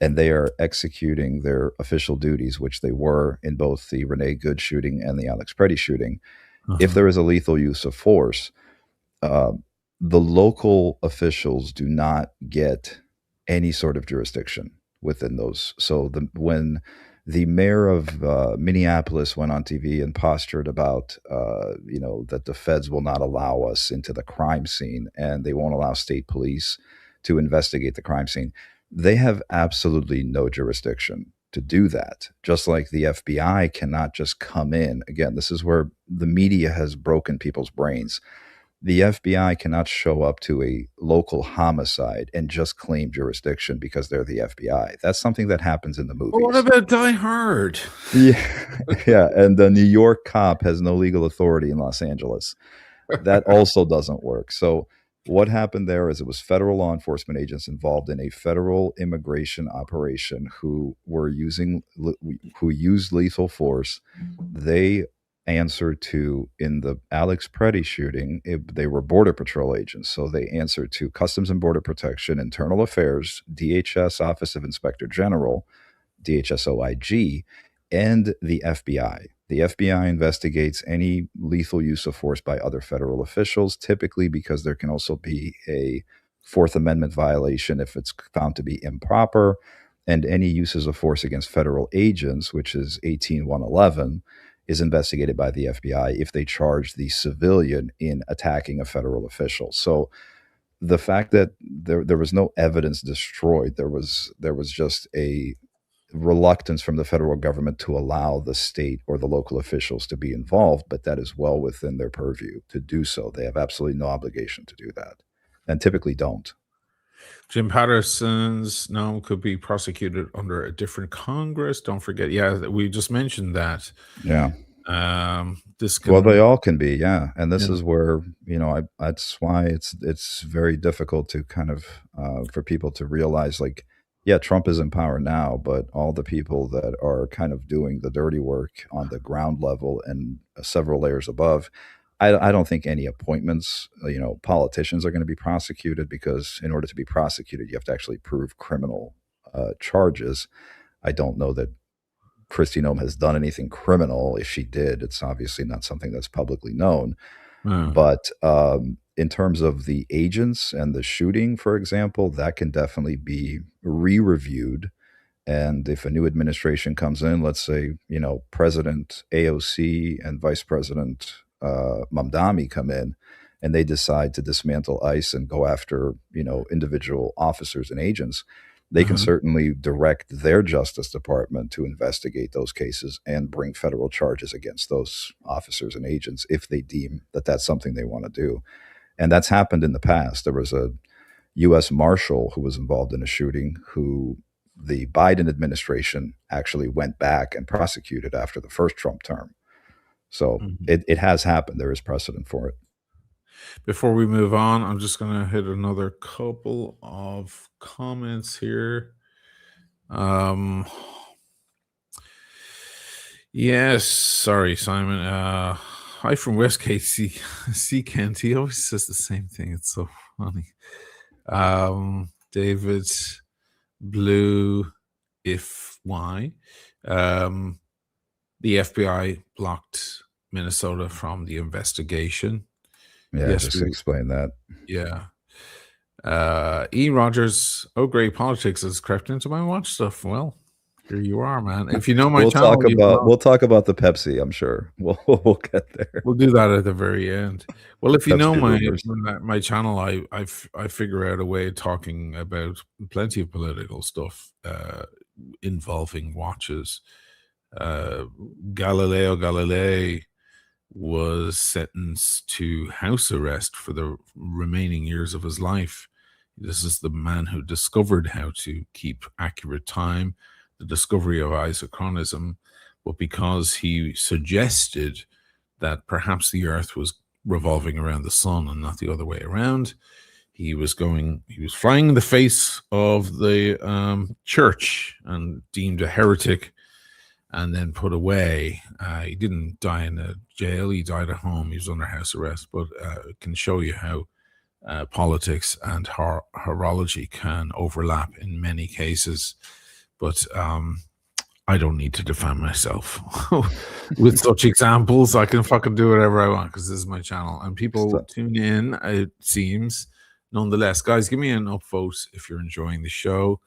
and they are executing their official duties, which they were in both the Renee Good shooting and the Alex Pretty shooting. If there is a lethal use of force, the local officials do not get any sort of jurisdiction within those. So when the mayor of Minneapolis went on TV and postured about, that the feds will not allow us into the crime scene and they won't allow state police to investigate the crime scene, they have absolutely no jurisdiction to do that. Just like the FBI cannot just come in. Again, this is where the media has broken people's brains. The FBI cannot show up to a local homicide and just claim jurisdiction because they're the FBI. That's something that happens in the movies. Well, what about Die Hard? Yeah. And the New York cop has no legal authority in Los Angeles. That also doesn't work. So what happened there is it was federal law enforcement agents involved in a federal immigration operation who used lethal force. They answer to, in the Alex Preddy shooting, they were Border Patrol agents. So they answered to Customs and Border Protection, Internal Affairs, DHS Office of Inspector General, DHS-OIG, and the FBI. The FBI investigates any lethal use of force by other federal officials, typically because there can also be a Fourth Amendment violation if it's found to be improper, and any uses of force against federal agents, which is 18111, is investigated by the FBI if they charge the civilian in attacking a federal official. So the fact that there was no evidence destroyed, there was just a reluctance from the federal government to allow the state or the local officials to be involved, but that is well within their purview to do so. They have absolutely no obligation to do that, and typically don't. Jim Patterson's Noem could be prosecuted under a different Congress. Don't forget, we just mentioned that. Yeah. This can, well, they all can be, yeah. And this is where, that's why it's very difficult to kind of for people to realize, like, yeah, Trump is in power now, but all the people that are kind of doing the dirty work on the ground level and several layers above, I don't think any appointments, politicians are going to be prosecuted, because in order to be prosecuted, you have to actually prove criminal charges. I don't know that Kristi Noem has done anything criminal. If she did, it's obviously not something that's publicly known. But in terms of the agents and the shooting, for example, that can definitely be re-reviewed. And if a new administration comes in, let's say, President AOC and Vice President Mamdani come in, and they decide to dismantle ICE and go after, individual officers and agents, they can certainly direct their Justice Department to investigate those cases and bring federal charges against those officers and agents if they deem that that's something they want to do. And that's happened in the past. There was a U.S. Marshal who was involved in a shooting who the Biden administration actually went back and prosecuted after the first Trump term. So it has happened. There is precedent for it. Before we move on, I'm just going to hit another couple of comments here. Yes, sorry, Simon. Hi from Westgate, C. Kent. He always says the same thing. It's so funny. David Blue, if why? The FBI blocked Minnesota from the investigation. Yeah, yes, just explain that. Yeah. E. Rogers, great politics has crept into my watch stuff. Well, here you are, man. If you know my channel, we'll talk about the Pepsi. I'm sure we'll get there. We'll do that at the very end. Well, if you know my channel, I figure out a way of talking about plenty of political stuff involving watches. Galileo Galilei was sentenced to house arrest for the remaining years of his life. This is the man who discovered how to keep accurate time, the discovery of isochronism, but because he suggested that perhaps the Earth was revolving around the sun and not the other way around, he was flying in the face of the church and deemed a heretic, and then put away. He didn't die in a jail. He died at home. He was under house arrest. But it can show you how politics and horology can overlap in many cases. But I don't need to defend myself with such examples. I can fucking do whatever I want because this is my channel. And people tune in, it seems. Nonetheless, guys, give me an upvote if you're enjoying the show.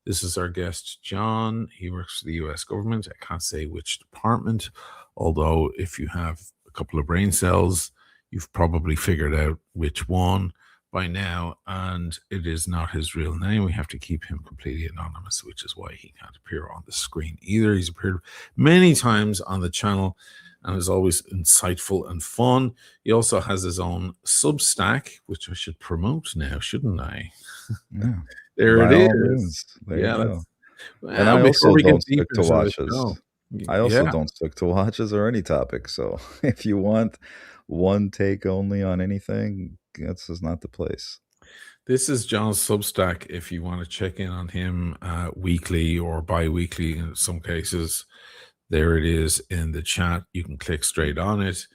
This is our guest, John. He works for the U.S. government. I can't say which department, although if you have a couple of brain cells, you've probably figured out which one by now, and it is not his real name. We have to keep him completely anonymous, which is why he can't appear on the screen either. He's appeared many times on the channel and is always insightful and fun. He also has his own Substack, which I should promote now, shouldn't I? Yeah. There By it all is. means. There you go. Well, and I also don't stick to into the watches. show. I also Yeah. don't stick to watches or any topic. So if you want one take only on anything, this is not the place. This is John's Substack. If you want to check in on him weekly or bi-weekly in some cases, There it is in the chat. You can click straight on it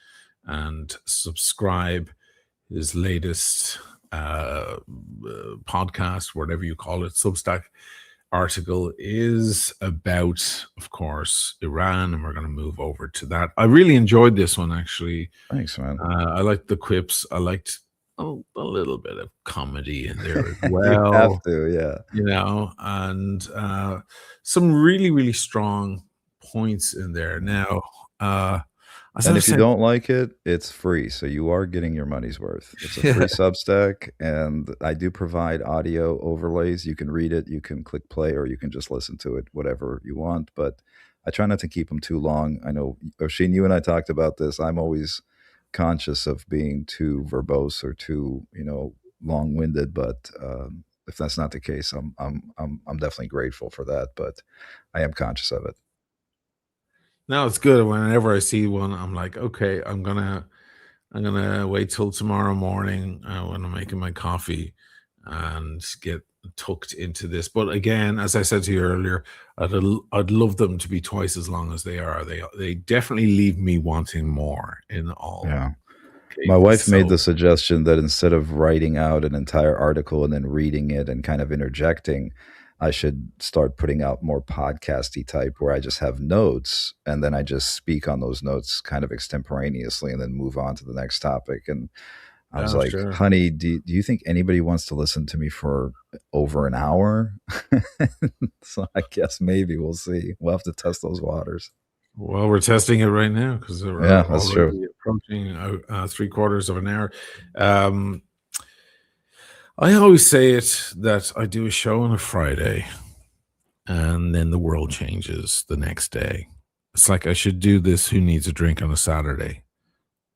and subscribe. His latest podcast, whatever you call it, Substack article is about, of course, Iran, and we're going to move over to that. I really enjoyed this one, actually. Thanks, man. I liked the quips. I liked a little bit of comedy in there as You well. have to, yeah. You know, and some really, really strong points in there. Now, and if you don't like it, it's free. So you are getting your money's worth. It's a free Substack, and I do provide audio overlays. You can read it, you can click play, or you can just listen to it, whatever you want. But I try not to keep them too long. I know, Oshin, you and I talked about this. I'm always conscious of being too verbose or too, long-winded. But if that's not the case, I'm definitely grateful for that. But I am conscious of it. No, it's good. Whenever I see one, I'm like, okay, I'm gonna wait till tomorrow morning when I'm making my coffee and get tucked into this. But again, as I said to you earlier, I'd love them to be twice as long as they are. They definitely leave me wanting more in all. Yeah. My wife made the suggestion that instead of writing out an entire article and then reading it and kind of interjecting, I should start putting out more podcasty type where I just have notes and then I just speak on those notes kind of extemporaneously and then move on to the next topic. And I was like, sure. honey, do you think anybody wants to listen to me for over an hour? So I guess maybe we'll see. We'll have to test those waters. Well, we're testing it right now because we're that's already true. approaching 3/4 of an hour. I always say it that I do a show on a Friday and then the world changes the next day. It's like I should do this Who Needs a Drink on a Saturday,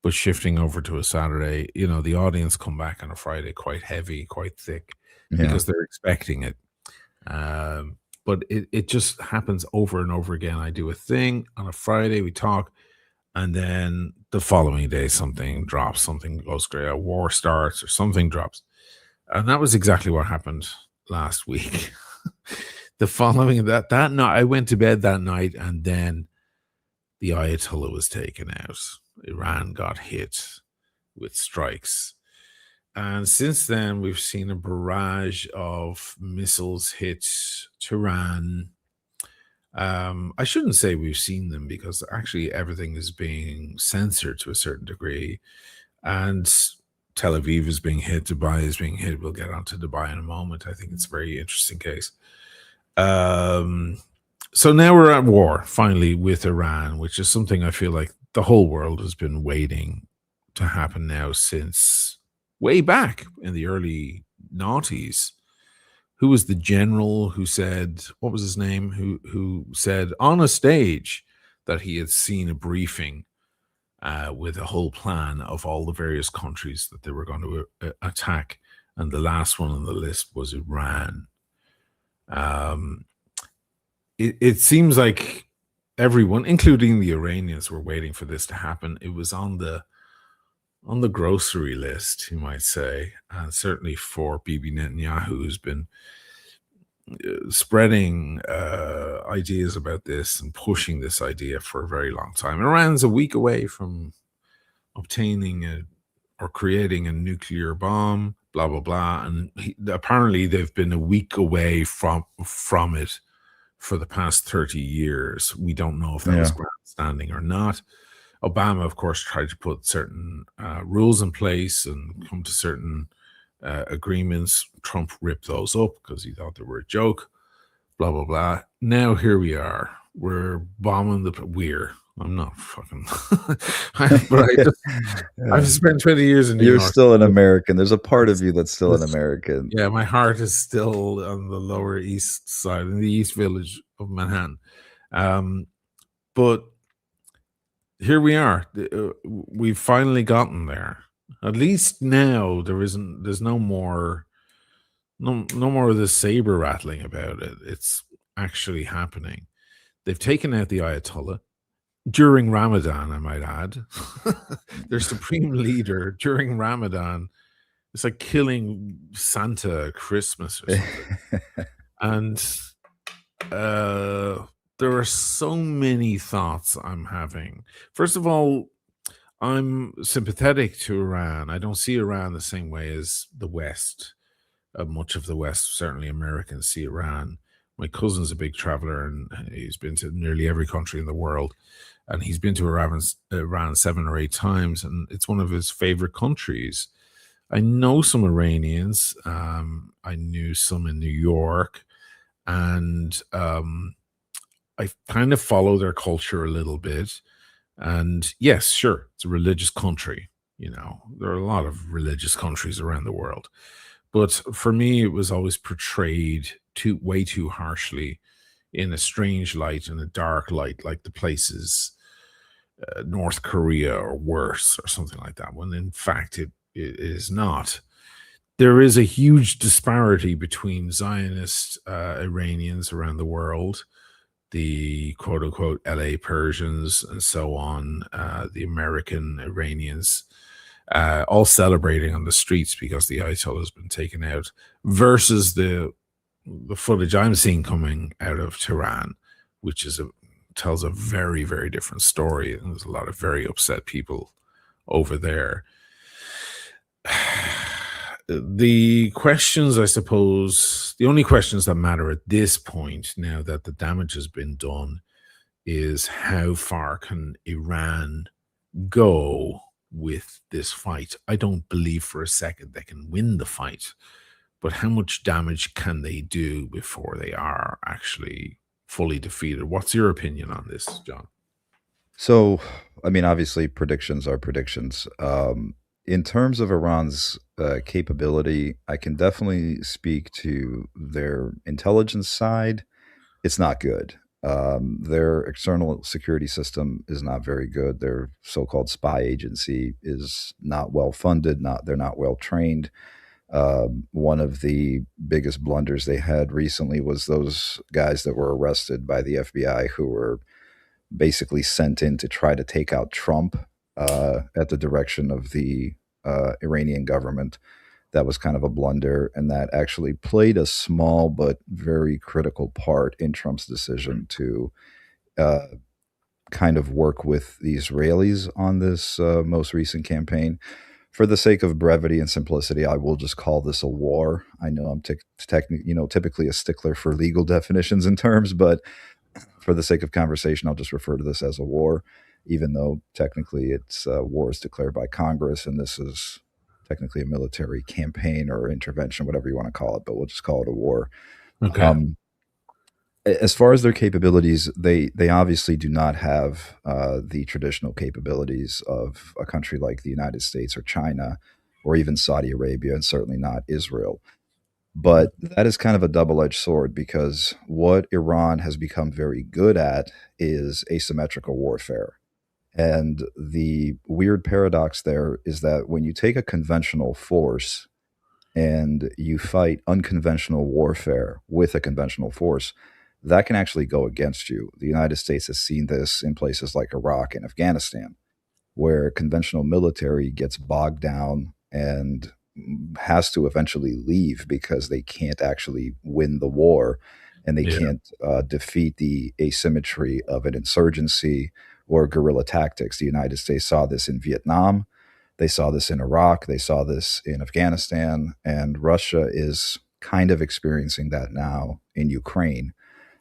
but shifting over to a Saturday, the audience come back on a Friday quite heavy, quite thick because they're expecting it. But it just happens over and over again. I do a thing on a Friday, we talk, and then the following day something drops, something goes great, a war starts or something drops. And that was exactly what happened last week. The following that night, I went to bed that night, and then the Ayatollah was taken out. Iran got hit with strikes. And since then, we've seen a barrage of missiles hit Tehran. I shouldn't say we've seen them because actually everything is being censored to a certain degree. And Tel Aviv is being hit, Dubai is being hit. We'll get onto Dubai in a moment. I think it's a very interesting case. So now we're at war, finally, with Iran, which is something I feel like the whole world has been waiting to happen now since way back in the early noughties. Who was the general who said, what was his name, who said on a stage that he had seen a briefing with a whole plan of all the various countries that they were going to attack, and the last one on the list was Iran. It seems like everyone, including the Iranians, were waiting for this to happen. It was on the grocery list, you might say, and certainly for Bibi Netanyahu, who's been spreading ideas about this and pushing this idea for a very long time. Iran's a week away from obtaining or creating a nuclear bomb, blah, blah, blah. And apparently they've been a week away from it for the past 30 years. We don't know if that was grandstanding or not. Obama, of course, tried to put certain rules in place and come to certain agreements. Trump ripped those up because he thought they were a joke, blah, blah, blah. Now here we are. We're bombing I'm not fucking... I've spent 20 years in New York. You're still an American. There's a part of you that's still an American. Yeah, my heart is still on the Lower East Side, in the East Village of Manhattan. But here we are. We've finally gotten there. At least now there's no more of this saber rattling about it. It's actually happening. They've taken out the Ayatollah during Ramadan, I might add. Their supreme leader during Ramadan. It's like killing Santa at Christmas or something. And There are so many thoughts I'm having. First of all, I'm sympathetic to Iran. I don't see Iran the same way as the West. Much of the West, certainly Americans, see Iran. My cousin's a big traveler, and he's been to nearly every country in the world. And he's been to Iran 7 or 8 times, and it's one of his favorite countries. I know some Iranians. I knew some in New York, and I kind of follow their culture a little bit. And yes, sure, it's a religious country. There are a lot of religious countries around the world. But for me, it was always portrayed way too harshly, in a strange light, in a dark light, like the places North Korea or worse or something like that, when in fact it is not. There is a huge disparity between Zionist Iranians around the world, the quote unquote LA Persians and so on, the American Iranians, all celebrating on the streets because the Ayatollah has been taken out, versus the footage I'm seeing coming out of Tehran, which tells a very, very different story. And there's a lot of very upset people over there. The questions, I suppose, the only questions that matter at this point, now that the damage has been done, is how far can Iran go with this fight? I don't believe for a second they can win the fight, but how much damage can they do before they are actually fully defeated? What's your opinion on this, John? So, I mean, obviously, predictions are predictions. In terms of Iran's capability, I can definitely speak to their intelligence side. It's not good. Their external security system is not very good. Their so-called spy agency is not well funded. They're not well trained. One of the biggest blunders they had recently was those guys that were arrested by the FBI, who were basically sent in to try to take out Trump at the direction of the Iranian government. That was kind of a blunder, and that actually played a small but very critical part in Trump's decision to uh, kind of work with the Israelis on this most recent campaign. For the sake of brevity and simplicity, I will just call this a war. I know I'm typically a stickler for legal definitions and terms, but for the sake of conversation, I'll just refer to this as a war, even though technically it's war is declared by Congress, and this is technically a military campaign or intervention, whatever you want to call it, but we'll just call it a war. Okay. As far as their capabilities, they obviously do not have the traditional capabilities of a country like the United States or China or even Saudi Arabia, and certainly not Israel. But that is kind of a double-edged sword, because what Iran has become very good at is asymmetrical warfare. And the weird paradox there is that when you take a conventional force and you fight unconventional warfare with a conventional force, that can actually go against you. The United States has seen this in places like Iraq and Afghanistan, where conventional military gets bogged down and has to eventually leave because they can't actually win the war, and they Yeah. can't defeat the asymmetry of an insurgency or guerrilla tactics. The United States saw this in Vietnam. They saw this in Iraq. They saw this in Afghanistan. And Russia is kind of experiencing that now in Ukraine.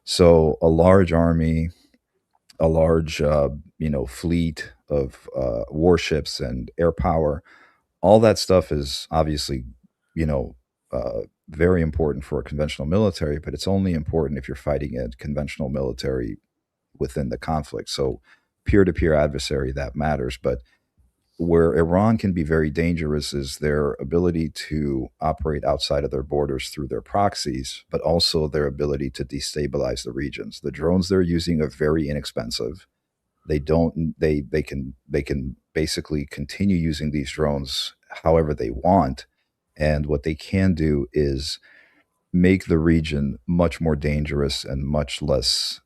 So a large army, a large fleet of warships and air power, all that stuff is obviously you know very important for a conventional military, but it's only important if you're fighting a conventional military within the conflict. So peer-to-peer adversary, that matters. But where Iran can be very dangerous is their ability to operate outside of their borders through their proxies, but also their ability to destabilize the regions. The drones they're using are very inexpensive. They can basically continue using these drones however they want, and what they can do is make the region much more dangerous and much less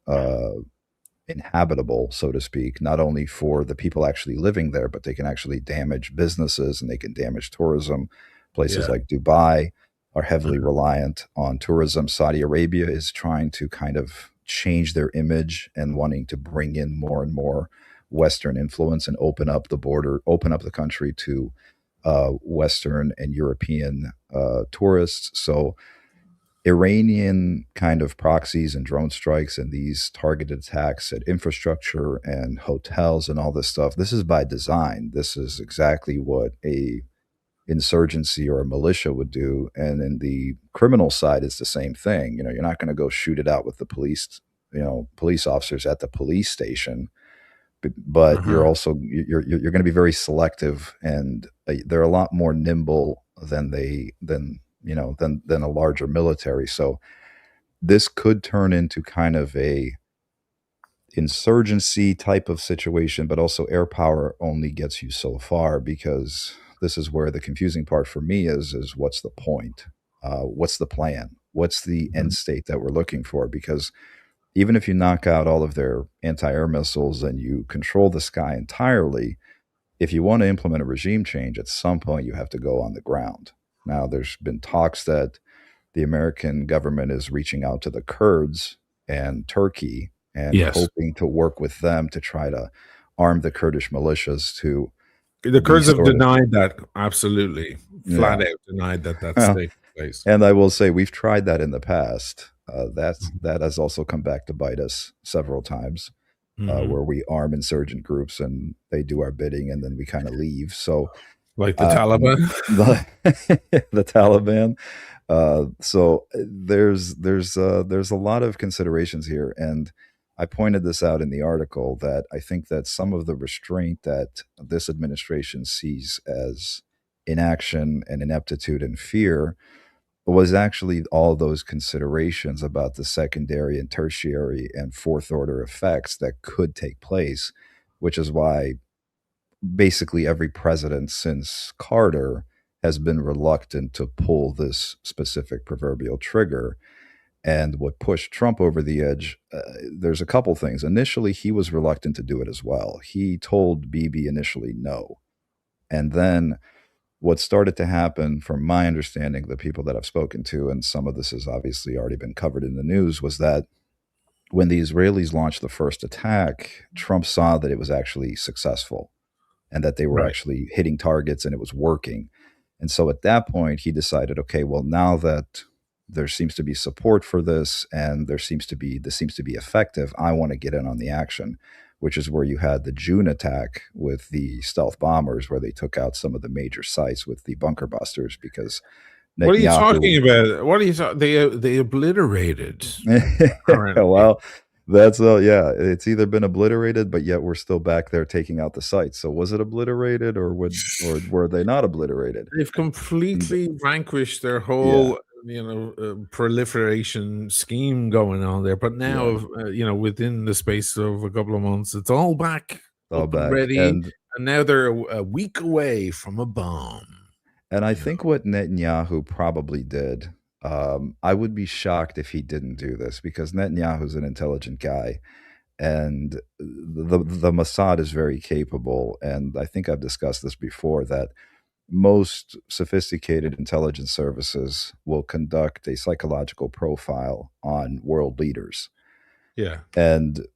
inhabitable, so to speak, not only for the people actually living there, but they can actually damage businesses and they can damage tourism. Places Yeah. like Dubai are heavily reliant on tourism. Saudi Arabia is trying to kind of change their image and wanting to bring in more and more Western influence and open up the border, open up the country to Western and European tourists. So Iranian kind of proxies and drone strikes and these targeted attacks at infrastructure and hotels and all this stuff, this is by design. This is exactly what a insurgency or a militia would do. And in the criminal side, it's the same thing. You know, you're not going to go shoot it out with the police, you know, police officers at the police station, but you're also you're going to be very selective, and they're a lot more nimble than than a larger military. So this could turn into kind of a insurgency type of situation, but also air power only gets you so far, because this is where the confusing part for me is what's the point? What's the plan? What's the end state that we're looking for? Because even if you knock out all of their anti-air missiles and you control the sky entirely, if you want to implement a regime change, at some point you have to go on the ground. Now, there's been talks that the American government is reaching out to the Kurds and Turkey and hoping to work with them to try to arm the Kurdish militias to. The Kurds have denied that, absolutely. Flat out denied that that's taking place. And I will say, we've tried that in the past. That has also come back to bite us several times, where we arm insurgent groups and they do our bidding and then we kind of leave. So, like the Taliban? The Taliban. So there's a lot of considerations here, and I pointed this out in the article that I think that some of the restraint that this administration sees as inaction and ineptitude and fear was actually all those considerations about the secondary and tertiary and fourth order effects that could take place, which is why basically every president since Carter has been reluctant to pull this specific proverbial trigger. And what pushed Trump over the edge, there's a couple things. Initially, he was reluctant to do it as well. He told Bibi initially no. And then what started to happen, from my understanding, the people that I've spoken to, and some of this has obviously already been covered in the news, was that when the Israelis launched the first attack, Trump saw that it was actually successful and that they were actually hitting targets and it was working. And so at that point, he decided, okay, well, now that there seems to be support for this and this seems to be effective, I want to get in on the action, which is where you had the June attack with the stealth bombers, where they took out some of the major sites with the bunker busters, because What are you talking about? What are you talking? They obliterated. Well, that's it's either been obliterated, but yet we're still back there taking out the sites. So was it obliterated, or were they not obliterated? They've completely vanquished their whole proliferation scheme going on there. But now, within the space of a couple of months, it's all back, all back, ready, and now they're a week away from a bomb. And I think what Netanyahu probably did, I would be shocked if he didn't do this, because Netanyahu's an intelligent guy, and the Mossad is very capable. And I think I've discussed this before, that most sophisticated intelligence services will conduct a psychological profile on world leaders. Yeah. And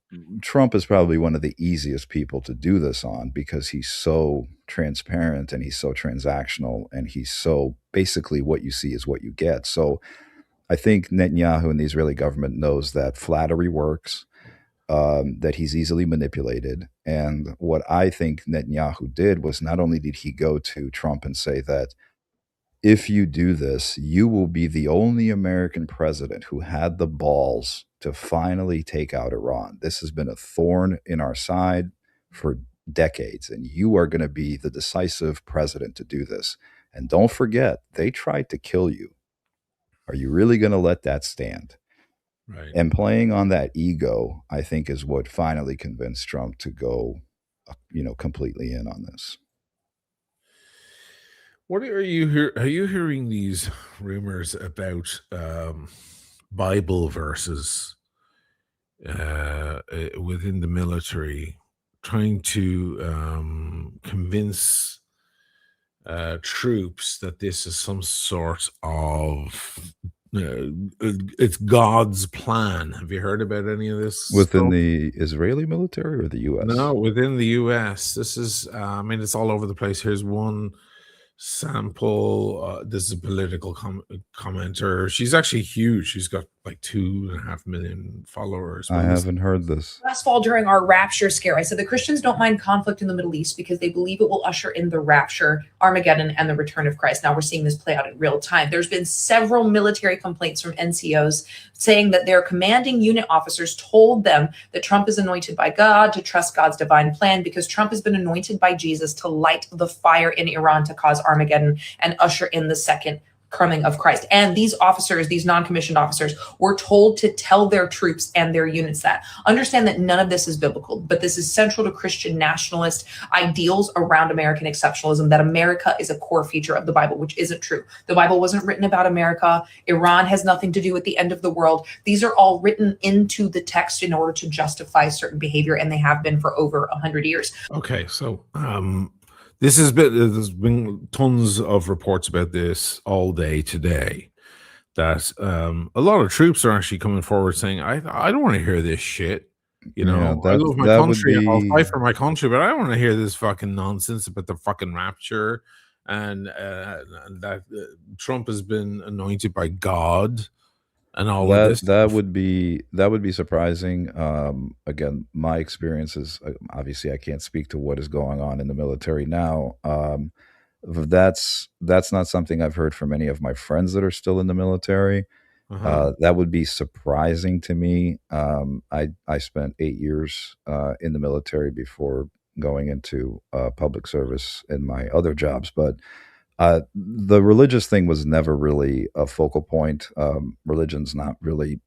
Trump is probably one of the easiest people to do this on, because he's so transparent and he's so transactional and he's so basically what you see is what you get. So I think Netanyahu and the Israeli government knows that flattery works, that he's easily manipulated. And what I think Netanyahu did was, not only did he go to Trump and say that if you do this, you will be the only American president who had the balls to finally take out Iran. This has been a thorn in our side for decades, and you are going to be the decisive president to do this. And don't forget, they tried to kill you. Are you really going to let that stand? Right. And playing on that ego, I think, is what finally convinced Trump to go, completely in on this. What are you hearing these rumors about Bible verses within the military, trying to convince troops that this is some sort of it's God's plan. Have you heard about any of this Within stuff? the Israeli military or the U.S.? No, within the U.S. This is, I mean, it's all over the place. Here's one sample. This is a political commenter. She's actually huge. She's got like 2.5 million followers. I haven't heard this. Last fall during our rapture scare, I said the Christians don't mind conflict in the Middle East because they believe it will usher in the rapture, Armageddon, and the return of Christ. Now we're seeing this play out in real time. There's been several military complaints from NCOs saying that their commanding unit officers told them that Trump is anointed by God, to trust God's divine plan, because Trump has been anointed by Jesus to light the fire in Iran to cause Armageddon and usher in the second coming of Christ. And these officers, these non-commissioned officers, were told to tell their troops and their units that. Understand that none of this is biblical, but this is central to Christian nationalist ideals around American exceptionalism, that America is a core feature of the Bible, which isn't true. The Bible wasn't written about America. Iran has nothing to do with the end of the world. These are all written into the text in order to justify certain behavior, and they have been for over 100 years. Okay, so there's been tons of reports about this all day today, that a lot of troops are actually coming forward saying, I don't want to hear this shit. You know, I love my country and I'll fight for my country, but I don't want to hear this fucking nonsense about the fucking rapture and that Trump has been anointed by God. And all of this that would be surprising. Again, my experience is, obviously I can't speak to what is going on in the military now. That's not something I've heard from any of my friends that are still in the military. That would be surprising to me. I spent 8 years in the military before going into public service in my other jobs, but the religious thing was never really a focal point. Religion's not really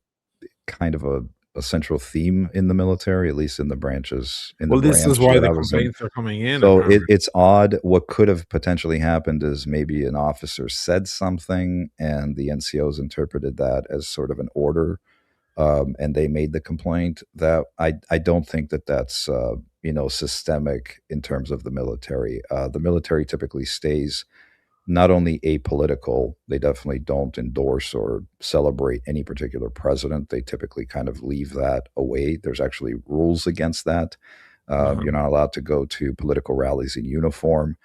kind of a central theme in the military, at least in the branches. This is why the complaints are coming in. So it's odd. What could have potentially happened is maybe an officer said something and the NCOs interpreted that as sort of an order, and they made the complaint. That I don't think that that's systemic in terms of the military. The military typically stays not only apolitical, they definitely don't endorse or celebrate any particular president. They typically kind of leave that away. There's actually rules against that. You're not allowed to go to political rallies in uniform.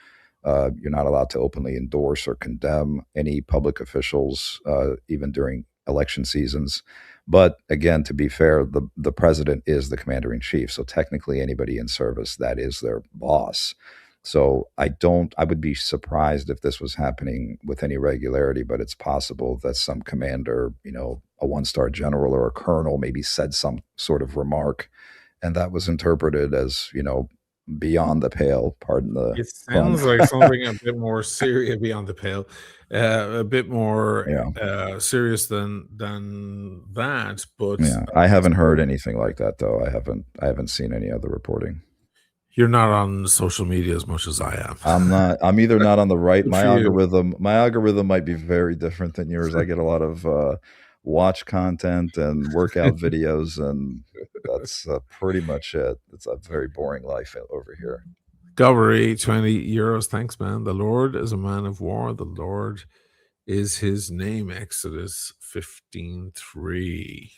You're not allowed to openly endorse or condemn any public officials, even during election seasons. But again, to be fair, the president is the commander in chief. So technically anybody in service, that is their boss. So I would be surprised if this was happening with any regularity, but it's possible that some commander, a one-star general or a colonel maybe said some sort of remark, and that was interpreted as, beyond the pale, pardon the It sounds like something a bit more serious, beyond the pale, a bit more serious than that. But I haven't heard anything like that, though. I haven't seen any other reporting. You're not on social media as much as I am. I'm not. I'm either not on the right. My algorithm might be very different than yours. I get a lot of watch content and workout videos, and that's pretty much it. It's a very boring life over here. Gobbery, 20 euros. Thanks, man. The Lord is a man of war. The Lord is his name. Exodus 15:3.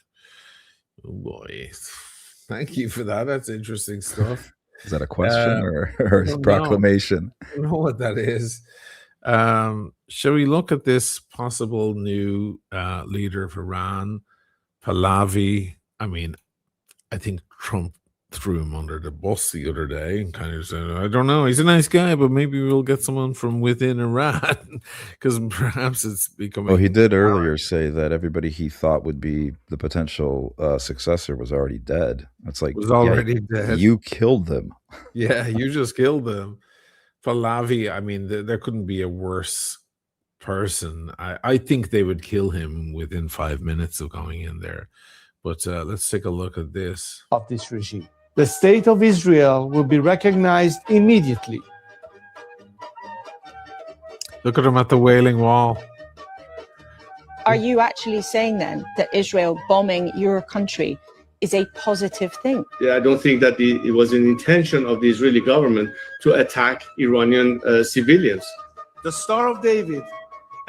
Oh boy. Thank you for that. That's interesting stuff. Is that a question or a proclamation? I don't know what that is. Shall we look at this possible new leader of Iran, Pahlavi? I mean, I think Trump threw him under the bus the other day and kind of said, I don't know, he's a nice guy, but maybe we'll get someone from within Iran, because perhaps it's becoming... Well, he did earlier say that everybody he thought would be the potential successor was already dead. It's like, was already dead. You killed them. Yeah, you just killed them. Pahlavi, I mean, there couldn't be a worse person. I think they would kill him within 5 minutes of going in there. But let's take a look at this. Of this regime. The state of Israel will be recognized immediately. Look at him at the Wailing Wall. Are you actually saying then that Israel bombing your country is a positive thing? Yeah, I don't think that it was an intention of the Israeli government to attack Iranian civilians. The Star of David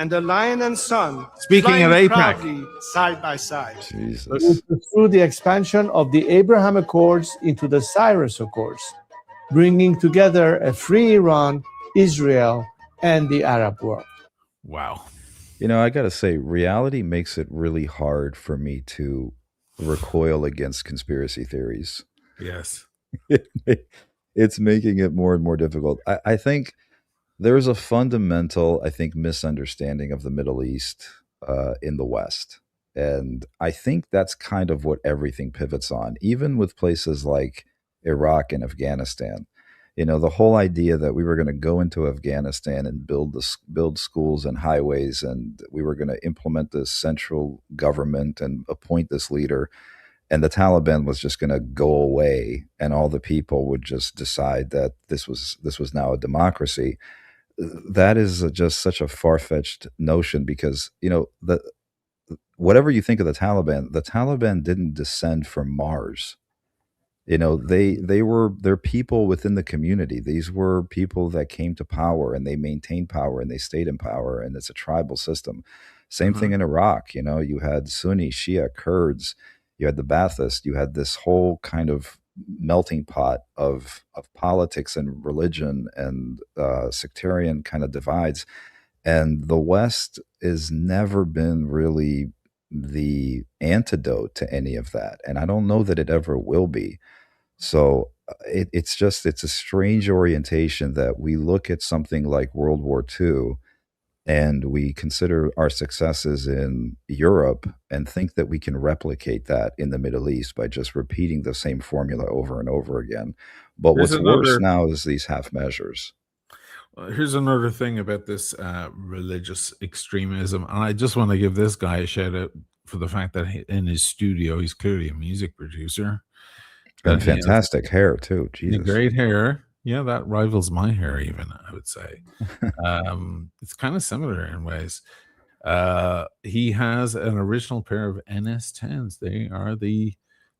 and the lion and sun Speaking of flying APEC. proudly side by side. Jesus. Through the expansion of the Abraham Accords into the Cyrus Accords, bringing together a free Iran, Israel, and the Arab world. Wow. You know, I got to say, reality makes it really hard for me to recoil against conspiracy theories. Yes. It's making it more and more difficult. I think there's a fundamental, misunderstanding of the Middle East in the West. And I think that's kind of what everything pivots on, even with places like Iraq and Afghanistan. You know, the whole idea that we were going to go into Afghanistan and build schools and highways, and we were going to implement this central government and appoint this leader, and the Taliban was just going to go away, and all the people would just decide that this was now a democracy. That is just such a far-fetched notion, because whatever you think of the Taliban didn't descend from Mars. You know, they're people within the community. These were people that came to power, and they maintained power, and they stayed in power, and it's a tribal system. Same thing in Iraq. You know, you had Sunni, Shia, Kurds, you had the Ba'athists, you had this whole kind of melting pot of politics and religion and sectarian kind of divides. And the West has never been really the antidote to any of that. And I don't know that it ever will be. So it's a strange orientation that we look at something like World War II and we consider our successes in Europe and think that we can replicate that in the Middle East by just repeating the same formula over and over again. But Here's what's worse another- now is these half measures. Here's another thing about this religious extremism, and I just want to give this guy a shout out for the fact that in his studio, he's clearly a music producer. And That he has fantastic hair too. Jesus. great hair. Yeah, that rivals my hair even, I would say. It's kind of similar in ways. He has an original pair of NS10s.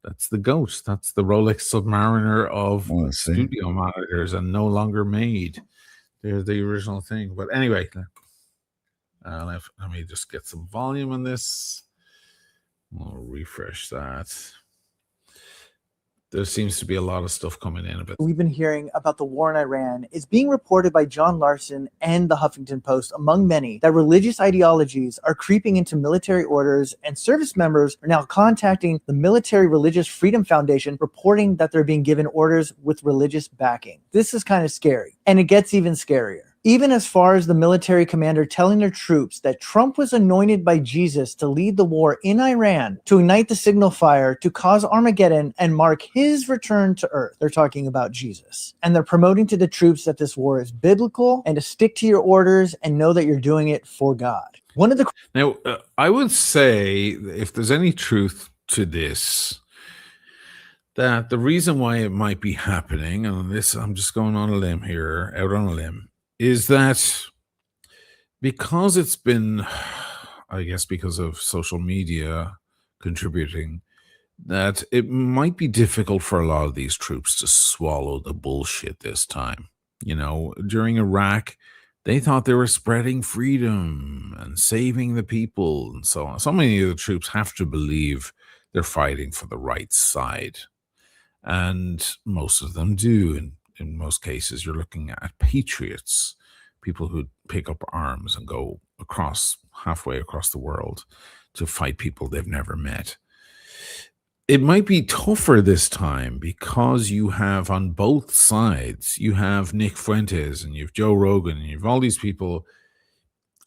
That's the GOAT. That's the Rolex Submariner of studio monitors, and no longer made. They're the original thing. But anyway, let me just get some volume on this. I'll refresh that. There seems to be a lot of stuff coming in about. We've been hearing about the war in Iran is being reported by John Larson and the Huffington Post, among many, that religious ideologies are creeping into military orders, and service members are now contacting the Military Religious Freedom Foundation, reporting that they're being given orders with religious backing. This is kind of scary, and it gets even scarier. Even as far as the military commander telling their troops that Trump was anointed by Jesus to lead the war in Iran, to ignite the signal fire, to cause Armageddon, and mark his return to earth. They're talking about Jesus. And they're promoting to the troops that this war is biblical and to stick to your orders and know that you're doing it for God. Now, I would say, if there's any truth to this, that the reason why it might be happening, and this, I'm just going on a limb here, out on a limb, is that because it's been, I guess, because of social media contributing, that it might be difficult for a lot of these troops to swallow the bullshit this time. You know, during Iraq, they thought they were spreading freedom and saving the people and so on. So many of the troops have to believe they're fighting for the right side. And most of them do. And in most cases, you're looking at patriots, people who pick up arms and go halfway across the world to fight people they've never met. It might be tougher this time because you have on both sides, you have Nick Fuentes and you have Joe Rogan and you have all these people,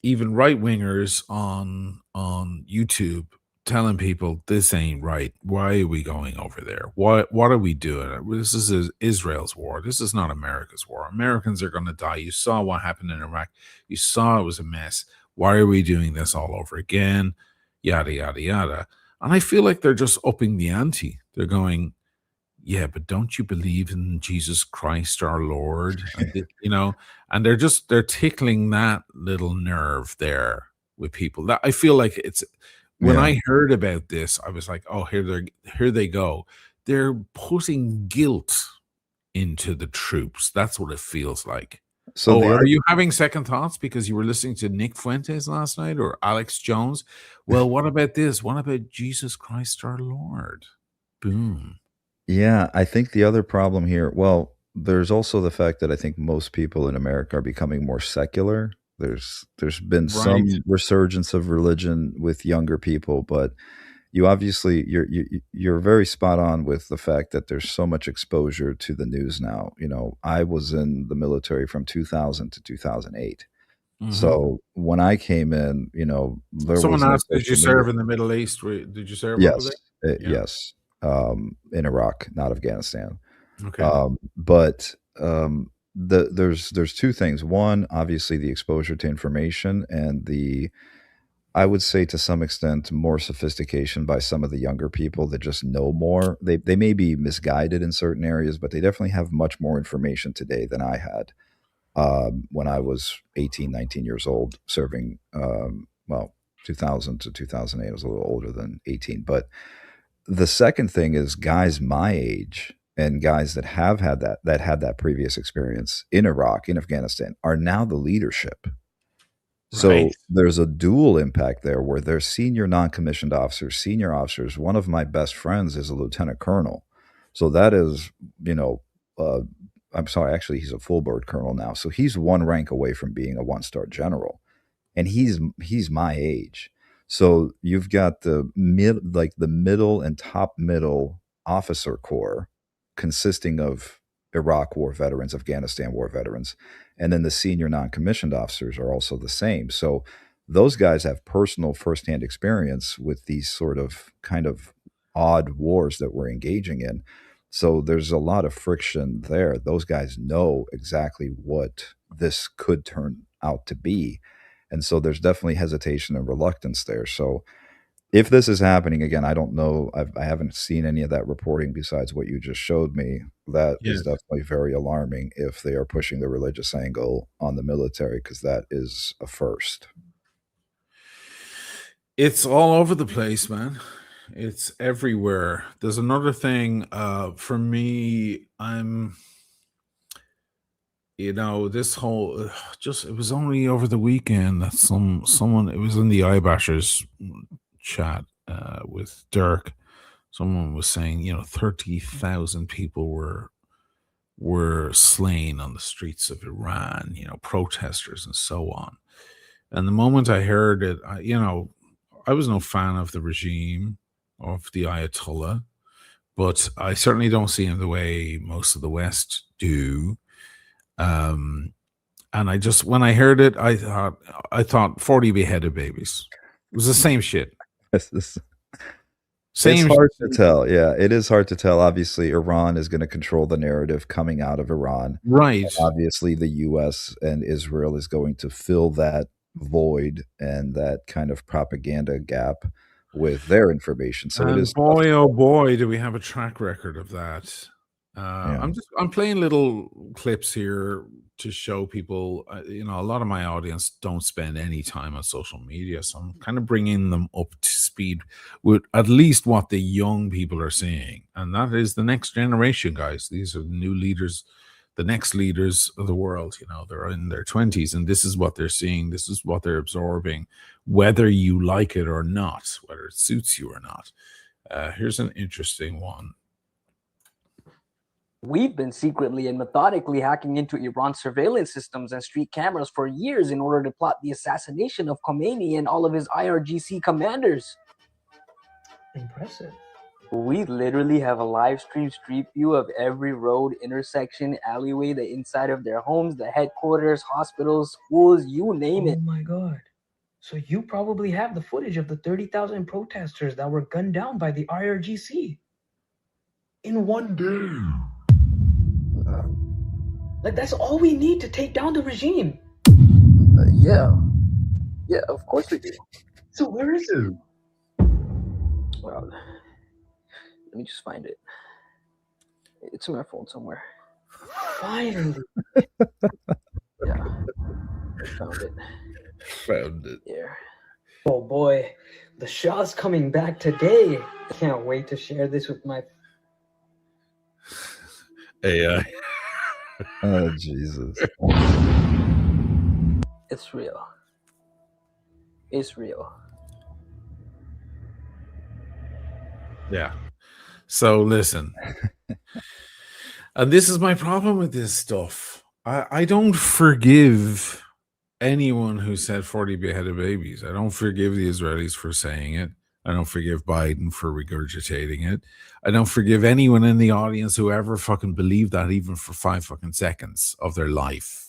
even right-wingers on YouTube, telling people this ain't right. Why are we going over there? What are we doing? This is Israel's war. This is not America's war. Americans are going to die. You saw what happened in Iraq. You saw it was a mess. Why are we doing this all over again? Yada, yada, yada. And I feel like they're just upping the ante. They're going, yeah, but don't you believe in Jesus Christ our Lord? And and they're tickling that little nerve there with people. That I feel like it's. When I heard about this, I was like, oh, here they go. They're putting guilt into the troops. That's what it feels like. So the are other, you having second thoughts because you were listening to Nick Fuentes last night or Alex Jones? Well, what about this? What about Jesus Christ our Lord? Boom. yeah, I think the other problem here, well, there's also the fact that I think most people in America are becoming more secular. There's been Right. some resurgence of religion with younger people, but you obviously you're very spot on with the fact that there's so much exposure to the news now. You know, I was in the military from 2000 to 2008. Mhm. So when I came in, you know, there Someone was no asked, did you social media. serve in the Middle East? Did you serve over Yes, there? Yeah. yes, in Iraq, not Afghanistan. Okay. But there's two things. One, obviously, the exposure to information, and the, I would say to some extent, more sophistication by some of the younger people that just know more. They may be misguided in certain areas, but they definitely have much more information today than I had when I was 18, 19 years old, serving, well, 2000 to 2008. I was a little older than 18. But the second thing is guys my age and guys that have had that previous experience in Iraq, in Afghanistan, are now the leadership. So Right. there's a dual impact there where there's senior non-commissioned officers, senior officers. One of my best friends is a lieutenant colonel. So that is, you know, I'm sorry, actually, he's a full bird colonel now. So he's one rank away from being a one-star general. And he's my age. So you've got the middle and top middle officer corps consisting of Iraq war veterans, Afghanistan war veterans, and then the senior non-commissioned officers are also the same. So those guys have personal firsthand experience with these sort of kind of odd wars that we're engaging in. So there's a lot of friction there. Those guys know exactly what this could turn out to be. And so there's definitely hesitation and reluctance there. So if this is happening again, I don't know. I haven't seen any of that reporting besides what you just showed me. That is Yes. definitely very alarming if they are pushing the religious angle on the military, because that is a first. It's all over the place, man. It's everywhere. There's another thing for me. This whole just it was only over the weekend that someone it was in the iBashers chat with Dirk. Someone was saying, 30,000 people were slain on the streets of Iran, protesters and so on. And the moment I heard it, I was no fan of the regime, of the Ayatollah, but I certainly don't see him the way most of the West do. And I just, when I heard it, I thought 40 beheaded babies. It was the same shit. It's Same hard to tell. Yeah, it is hard to tell. Obviously, Iran is going to control the narrative coming out of Iran. Right. And obviously, the U.S. and Israel is going to fill that void and that kind of propaganda gap with their information. So it And is boy, oh boy, do we have a track record of that. I'm playing little clips here to show people, a lot of my audience don't spend any time on social media. So I'm kind of bringing them up to speed with at least what the young people are seeing. And that is the next generation, guys. These are the new leaders, the next leaders of the world. They're in their 20s and this is what they're seeing. This is what they're absorbing, whether you like it or not, whether it suits you or not. Here's an interesting one. We've been secretly and methodically hacking into Iran's surveillance systems and street cameras for years in order to plot the assassination of Khomeini and all of his IRGC commanders. Impressive. We literally have a live stream street view of every road, intersection, alleyway, the inside of their homes, the headquarters, hospitals, schools, you name it. Oh my God. So you probably have the footage of the 30,000 protesters that were gunned down by the IRGC in one day. Like, that's all we need to take down the regime. Yeah, of course we do. So where is it? Well, let me just find it. It's in my phone somewhere. Finally. Yeah, found it. Found it. Yeah. Oh boy, the Shah's coming back today. Can't wait to share this with my AI. Oh, Jesus. It's real. It's real. Yeah. So listen, and this is my problem with this stuff. I don't forgive anyone who said 40 beheaded babies. I don't forgive the Israelis for saying it. I don't forgive Biden for regurgitating it. I don't forgive anyone in the audience who ever fucking believed that even for 5 seconds of their life.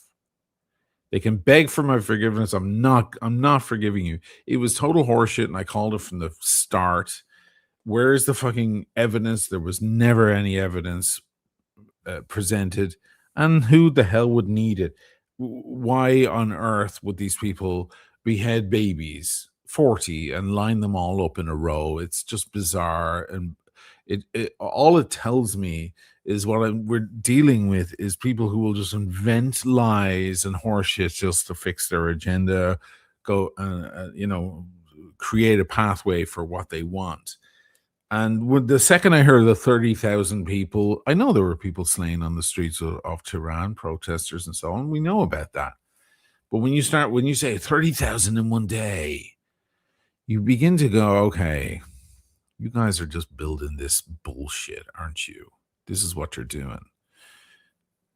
They can beg for my forgiveness. I'm not forgiving you. It was total horseshit, and I called it from the start. Where is the fucking evidence? There was never any evidence presented, and who the hell would need it? Why on earth would these people behead babies 40 and line them all up in a row? It's just bizarre, and it all it tells me is we're dealing with is people who will just invent lies and horseshit just to fix their agenda, go create a pathway for what they want. And with the second I heard the 30,000 people, I know there were people slain on the streets of Tehran, protesters and so on. We know about that. But when you say 30,000 in one day, you begin to go, okay, you guys are just building this bullshit, aren't you? This is what you're doing.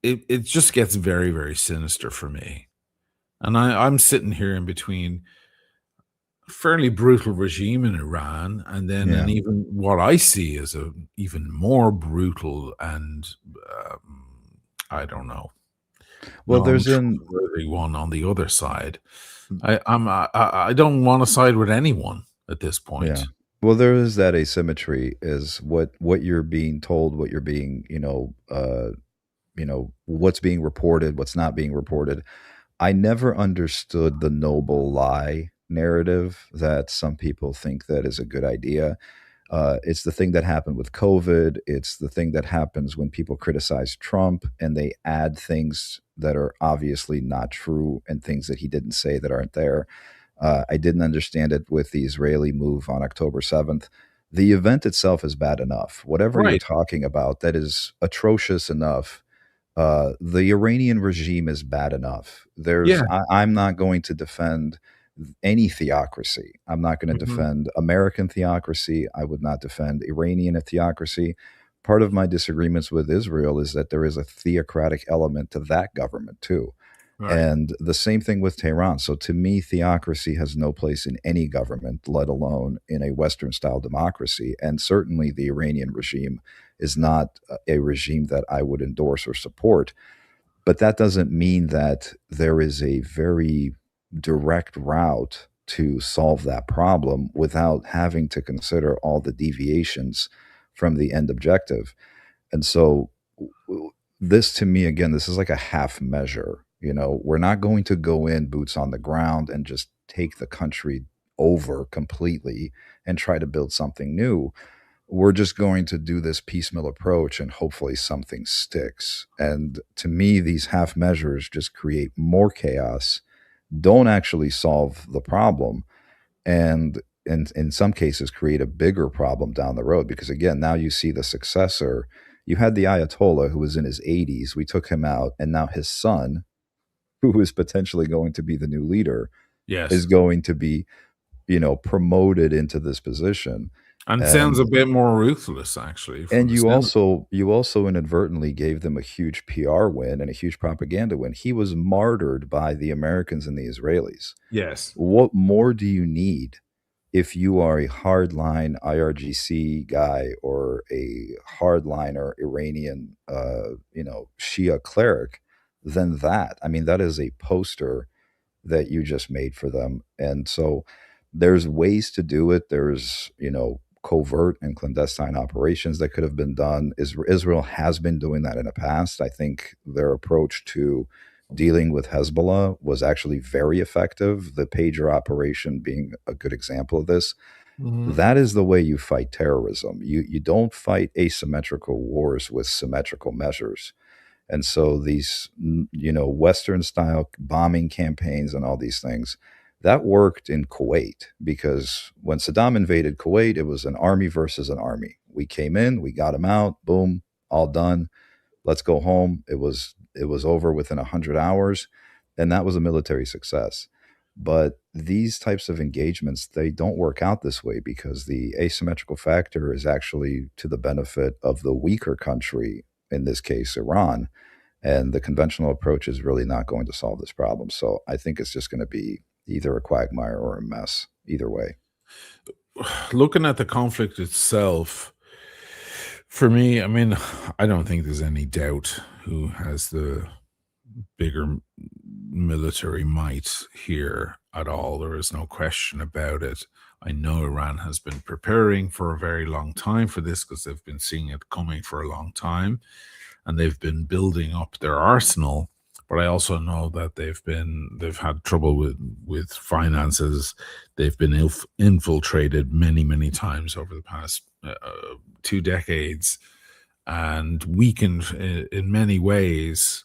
It just gets very, very sinister for me. And I'm sitting here in between fairly brutal regime in Iran, and then Yeah. an even what I see as a even more brutal and I don't know. Well, there's an untrustworthy one on the other side. I don't want to side with anyone at this point. Yeah. Well, there is that asymmetry is what you're being told, what you're being, what's being reported, what's not being reported. I never understood the noble lie narrative that some people think that is a good idea. It's the thing that happened with COVID. It's the thing that happens when people criticize Trump and they add things that are obviously not true and things that he didn't say that aren't there. I didn't understand it with the Israeli move on October 7th. The event itself is bad enough. Whatever you're Right. talking about, that is atrocious enough. The Iranian regime is bad enough. Yeah. I'm not going to defend any theocracy. I'm not going to Mhm. defend American theocracy. I would not defend Iranian theocracy. Part of my disagreements with Israel is that there is a theocratic element to that government too. Right. And the same thing with Tehran. So to me, theocracy has no place in any government, let alone in a Western style democracy. And certainly the Iranian regime is not a regime that I would endorse or support. But that doesn't mean that there is a very direct route to solve that problem without having to consider all the deviations from the end objective. And so this to me, again, this is like a half measure. We're not going to go in boots on the ground and just take the country over completely and try to build something new. We're just going to do this piecemeal approach and hopefully something sticks. And to me, these half measures just create more chaos, don't actually solve the problem, and in some cases create a bigger problem down the road. Because again, now you see the successor. You had the Ayatollah who was in his 80s. We took him out, and now his son, who is potentially going to be the new leader, Yes. is going to be, promoted into this position. And sounds a bit more ruthless, actually. from And the you sound of it. also inadvertently gave them a huge PR win and a huge propaganda win. He was martyred by the Americans and the Israelis. Yes. What more do you need if you are a hardline IRGC guy or a hardliner Iranian, Shia cleric than that? I mean, that is a poster that you just made for them. And so there's ways to do it. There's, covert and clandestine operations that could have been done. Israel has been doing that in the past. I think their approach to dealing with Hezbollah was actually very effective. The pager operation being a good example of this. Mhm. That is the way you fight terrorism. You don't fight asymmetrical wars with symmetrical measures. And so these, Western style bombing campaigns and all these things, that worked in Kuwait because when Saddam invaded Kuwait, it was an army versus an army. We came in, we got him out, boom, all done. Let's go home. It was over within 100 hours. and that was a military success. But these types of engagements, they don't work out this way because the asymmetrical factor is actually to the benefit of the weaker country, in this case, Iran. And the conventional approach is really not going to solve this problem. So I think it's just going to be either a quagmire or a mess, either way. Looking at the conflict itself, for me, I mean, I don't think there's any doubt who has the bigger military might here at all. There is no question about it. I know Iran has been preparing for a very long time for this because they've been seeing it coming for a long time, and they've been building up their arsenal. But I also know that they've had trouble with finances. They've been infiltrated many times over the past 2 decades, and weakened in many ways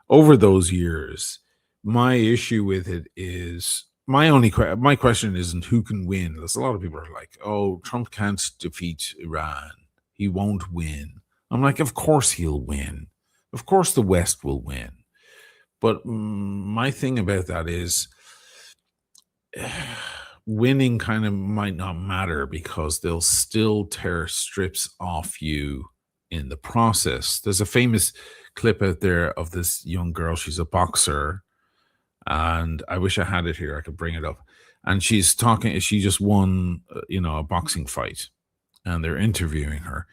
over those years. My issue with it is my question isn't who can win. There's a lot of people are like, "Oh, Trump can't defeat Iran. He won't win." I'm like, "Of course he'll win. Of course the West will win." But my thing about that is winning kind of might not matter because they'll still tear strips off you in the process. There's a famous clip out there of this young girl. She's a boxer, and I wish I had it here. I could bring it up. And she's talking. She just won, a boxing fight, and they're interviewing her,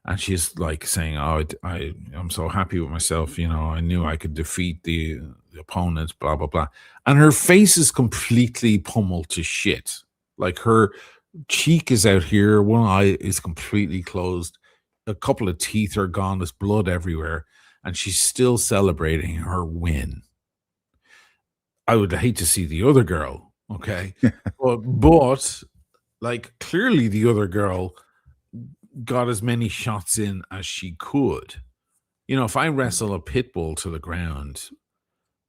and she's like saying, "Oh, I'm so happy with myself. I knew I could defeat the opponent. Blah blah blah." And her face is completely pummeled to shit. Like her cheek is out here, one eye is completely closed, a couple of teeth are gone. There's blood everywhere, and she's still celebrating her win. I would hate to see the other girl, okay, but like clearly the other girl got as many shots in as she could. If I wrestle a pit bull to the ground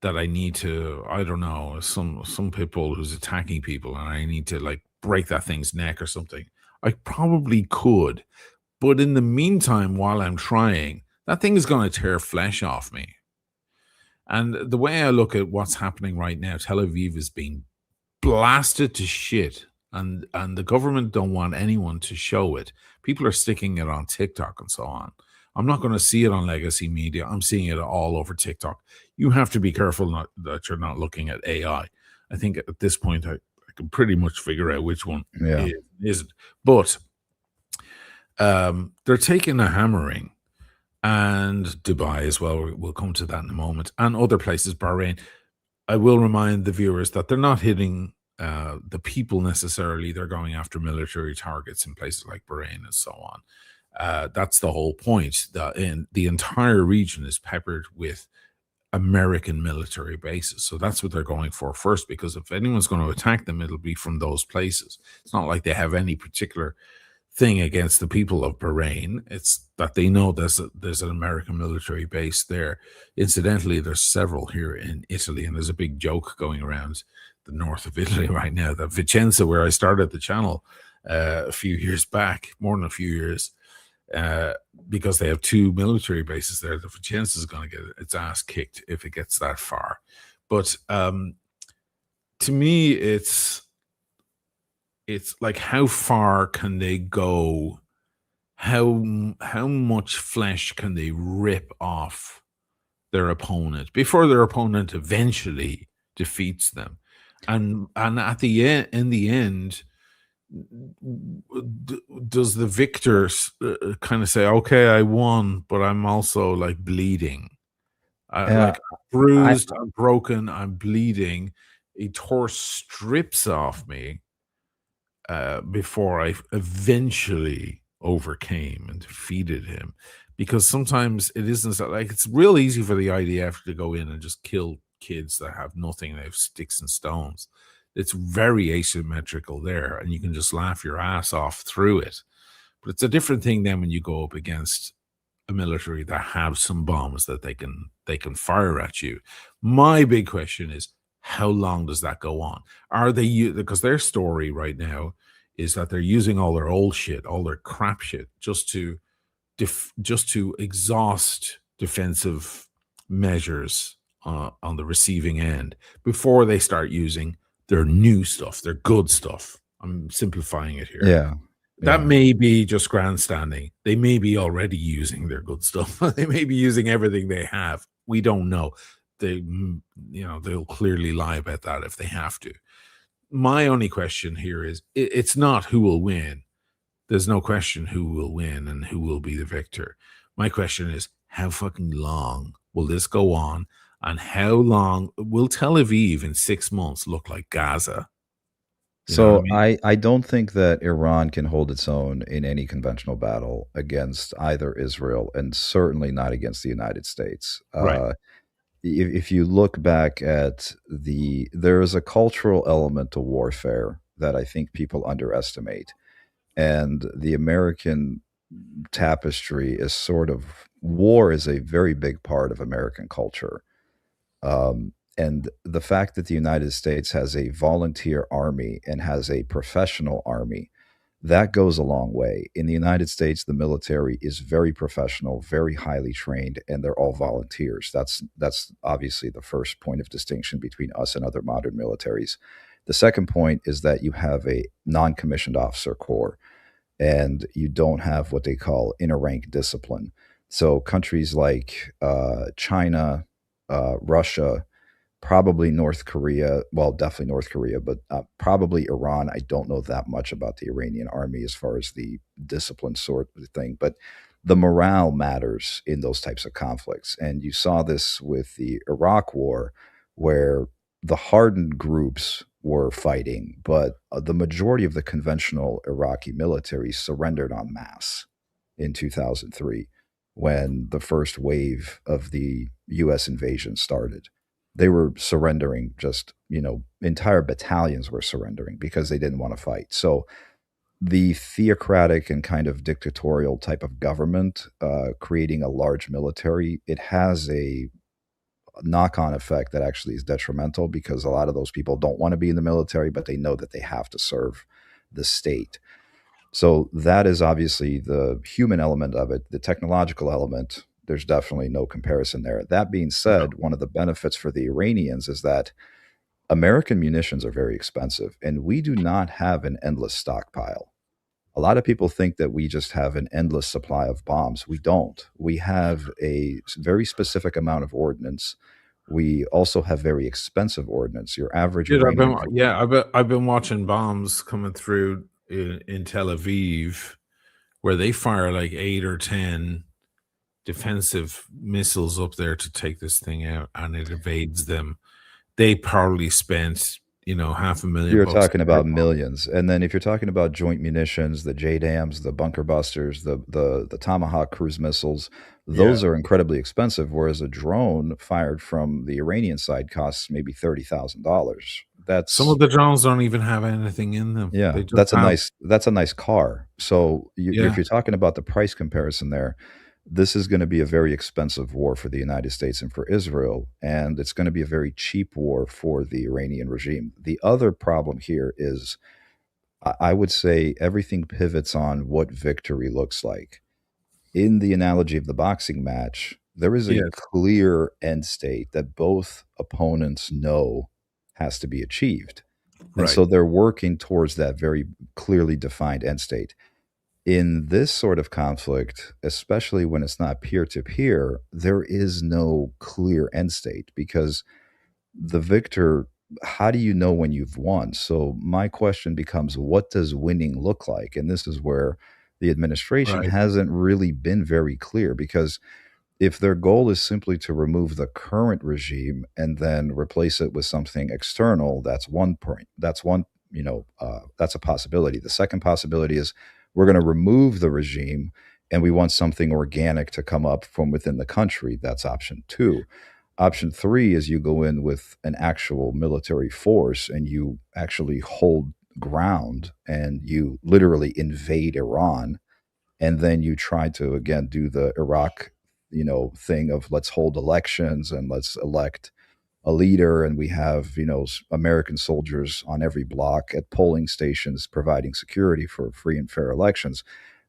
that I need to, I don't know, some pit bull who's attacking people, and I need to like break that thing's neck or something, I probably could. But in the meantime, while I'm trying, that thing is going to tear flesh off me. And the way I look at what's happening right now, Tel Aviv is being blasted to shit, and the government don't want anyone to show it. People are sticking it on TikTok and so on. I'm not going to see it on legacy media. I'm seeing it all over TikTok. You have to be careful that you're not looking at AI. I think at this point I can pretty much figure out which one isn't. But they're taking a hammering, and Dubai as well. We'll come to that in a moment, and other places, Bahrain. I will remind the viewers that they're not hitting the people necessarily. They're going after military targets in places like Bahrain and so on. That's the whole point. The entire region is peppered with American military bases. So that's what they're going for first, because if anyone's going to attack them, it'll be from those places. It's not like they have any particular thing against the people of Bahrain. It's that they know there's an American military base there. Incidentally, there's several here in Italy, and there's a big joke going around the north of Italy right now that Vicenza, where I started the channel a few years back, more than a few years, because they have 2 military bases there, the Vicenza is going to get its ass kicked if it gets that far. But to me, it's like, how far can they go? How much flesh can they rip off their opponent before their opponent eventually defeats them? And at the end, in the end, does the victor kind of say, "Okay, I won, but I'm also like bleeding, like bruised, I'm broken, I'm bleeding. He tore strips off me before I eventually overcame and defeated him." Because sometimes it isn't so, like, it's real easy for the IDF to go in and just kill kids that have nothing. They have sticks and stones. It's very asymmetrical there, and you can just laugh your ass off through it. But it's a different thing then when you go up against a military that have some bombs that they can fire at you. My big question is, how long does that go on? Are they, because their story right now is that they're using all their old shit, all their crap shit, just to exhaust defensive measures on the receiving end before they start using their new stuff, their good stuff. I'm simplifying it here. Yeah. That Yeah. may be just grandstanding. They may be already using their good stuff. They may be using everything they have. We don't know. They'll clearly lie about that if they have to. My only question here is it's not who will win. There's no question who will win and who will be the victor. My question is, how fucking long will this go on? And how long will Tel Aviv in 6 months look like Gaza? You know what I So mean? I don't think that Iran can hold its own in any conventional battle against either Israel and certainly not against the United States. Right. If you look back at there is a cultural element to warfare that I think people underestimate. And the American tapestry is sort of war is a very big part of American culture. And the fact that the United States has a volunteer army and has a professional army, that goes a long way. In the United States, the military is very professional, very highly trained, and they're all volunteers. That's obviously the first point of distinction between us and other modern militaries. The second point is that you have a non-commissioned officer corps, and you don't have what they call inner rank discipline. So countries like China, Russia, probably North Korea. Well, definitely North Korea, but probably Iran. I don't know that much about the Iranian army as far as the discipline sort of thing, but the morale matters in those types of conflicts. And you saw this with the Iraq war, where the hardened groups were fighting, but the majority of the conventional Iraqi military surrendered en masse in 2003 when the first wave of the US invasion started. They were surrendering, just, entire battalions were surrendering because they didn't want to fight. So the theocratic and kind of dictatorial type of government creating a large military, it has a knock-on effect that actually is detrimental, because a lot of those people don't want to be in the military, but they know that they have to serve the state. So that is obviously the human element of it. The technological element, there's definitely no comparison there. That being said, one of the benefits for the Iranians is that American munitions are very expensive, and we do not have an endless stockpile. A lot of people think that we just have an endless supply of bombs. We don't. We have a very specific amount of ordnance. We also have very expensive ordnance. Your average Dude, Iranian. I've been watching bombs coming through in Tel Aviv, where they fire like 8 or 10 defensive missiles up there to take this thing out, and it evades them. They probably spent, $500,000. You're talking about millions. And then if you're talking about joint munitions, the JDAMs, the bunker busters, the Tomahawk cruise missiles, those are incredibly expensive, whereas a drone fired from the Iranian side costs maybe $30,000. Some of the drones don't even have anything in them. Yeah, They just that's a nice car. So if you're talking about the price comparison there, this is going to be a very expensive war for the United States and for Israel, and it's going to be a very cheap war for the Iranian regime. The other problem here is, I would say, everything pivots on what victory looks like. In the analogy of the boxing match, there is a Yes. clear end state that both opponents know has to be achieved. And so Right. they're working towards that very clearly defined end state. In this sort of conflict, especially when it's not peer to peer, there is no clear end state, because the victor, how do you know when you've won? So my question becomes, what does winning look like? And this is where the administration Right. hasn't really been very clear, because if their goal is simply to remove the current regime and then replace it with something external, that's one point. That's a possibility. The second possibility is, we're going to remove the regime and we want something organic to come up from within the country. That's option two. Option three is you go in with an actual military force and you actually hold ground and you literally invade Iran, and then you try to again do the Iraq, thing of, let's hold elections and let's elect a leader, and we have, American soldiers on every block at polling stations providing security for free and fair elections.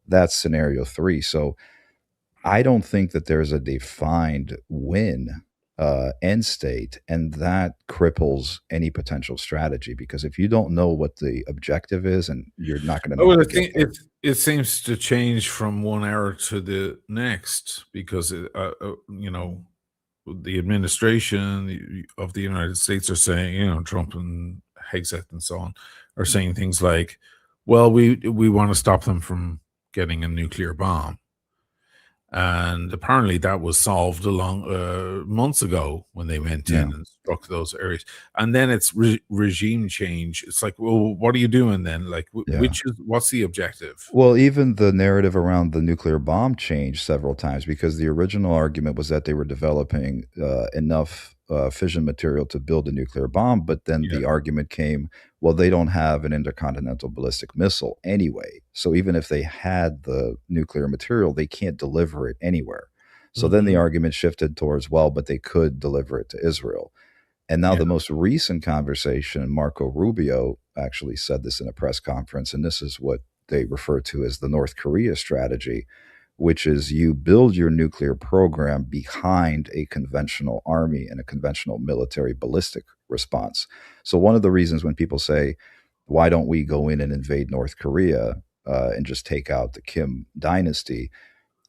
That's scenario three. So I don't think that there's a defined win end state, and that cripples any potential strategy, because if you don't know what the objective is, and you're not going to know Oh, how well, to get there. it seems to change from one era to the next because the administration of the United States are saying, Trump and Hegseth and so on are saying things like, "Well, we want to stop them from getting a nuclear bomb." And apparently that was solved along months ago when they went Yeah. in and struck those areas. And then it's regime change. It's like, well, what are you doing then? Like, Yeah. what's the objective? Well, even the narrative around the nuclear bomb changed several times, because the original argument was that they were developing enough fission material to build a nuclear bomb. But then Yeah. the argument came, well, they don't have an intercontinental ballistic missile anyway. So even if they had the nuclear material, they can't deliver it anywhere. So then the Mhm. argument shifted towards, well, but they could deliver it to Israel. And now Yeah. the most recent conversation, Marco Rubio actually said this in a press conference, and this is what they refer to as the North Korea strategy, which is you build your nuclear program behind a conventional army and a conventional military ballistic response. So one of the reasons when people say, why don't we go in and invade North Korea and just take out the Kim dynasty?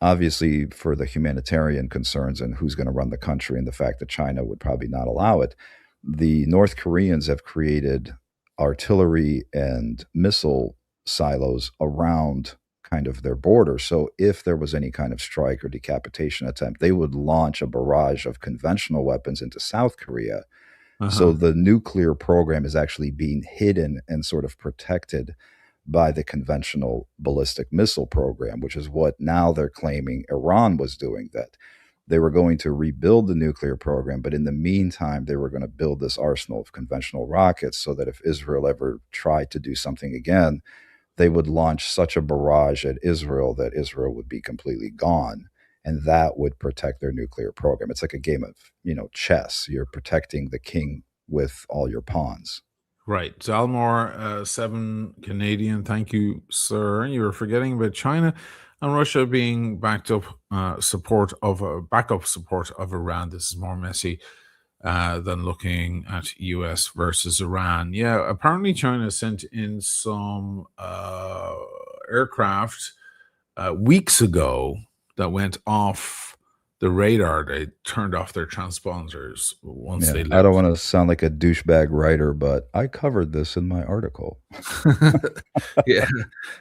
Obviously, for the humanitarian concerns and who's going to run the country, and the fact that China would probably not allow it, the North Koreans have created artillery and missile silos around kind of their border. So if there was any kind of strike or decapitation attempt, they would launch a barrage of conventional weapons into South Korea. So Uh-huh. the nuclear program is actually being hidden and sort of protected by the conventional ballistic missile program, which is what now they're claiming Iran was doing, that they were going to rebuild the nuclear program, but in the meantime, they were going to build this arsenal of conventional rockets so that if Israel ever tried to do something again, they would launch such a barrage at Israel that Israel would be completely gone. And that would protect their nuclear program. It's like a game of, chess. You're protecting the king with all your pawns. Right. Zalmore, 7 Canadian. Thank you, sir. You were forgetting about China and Russia being backup support of Iran. This is more messy than looking at US versus Iran. Yeah, apparently China sent in some aircraft weeks ago that went off the radar. They turned off their transponders once Yeah, they I don't left. want to sound like a douchebag writer, but I covered this in my article. Yeah,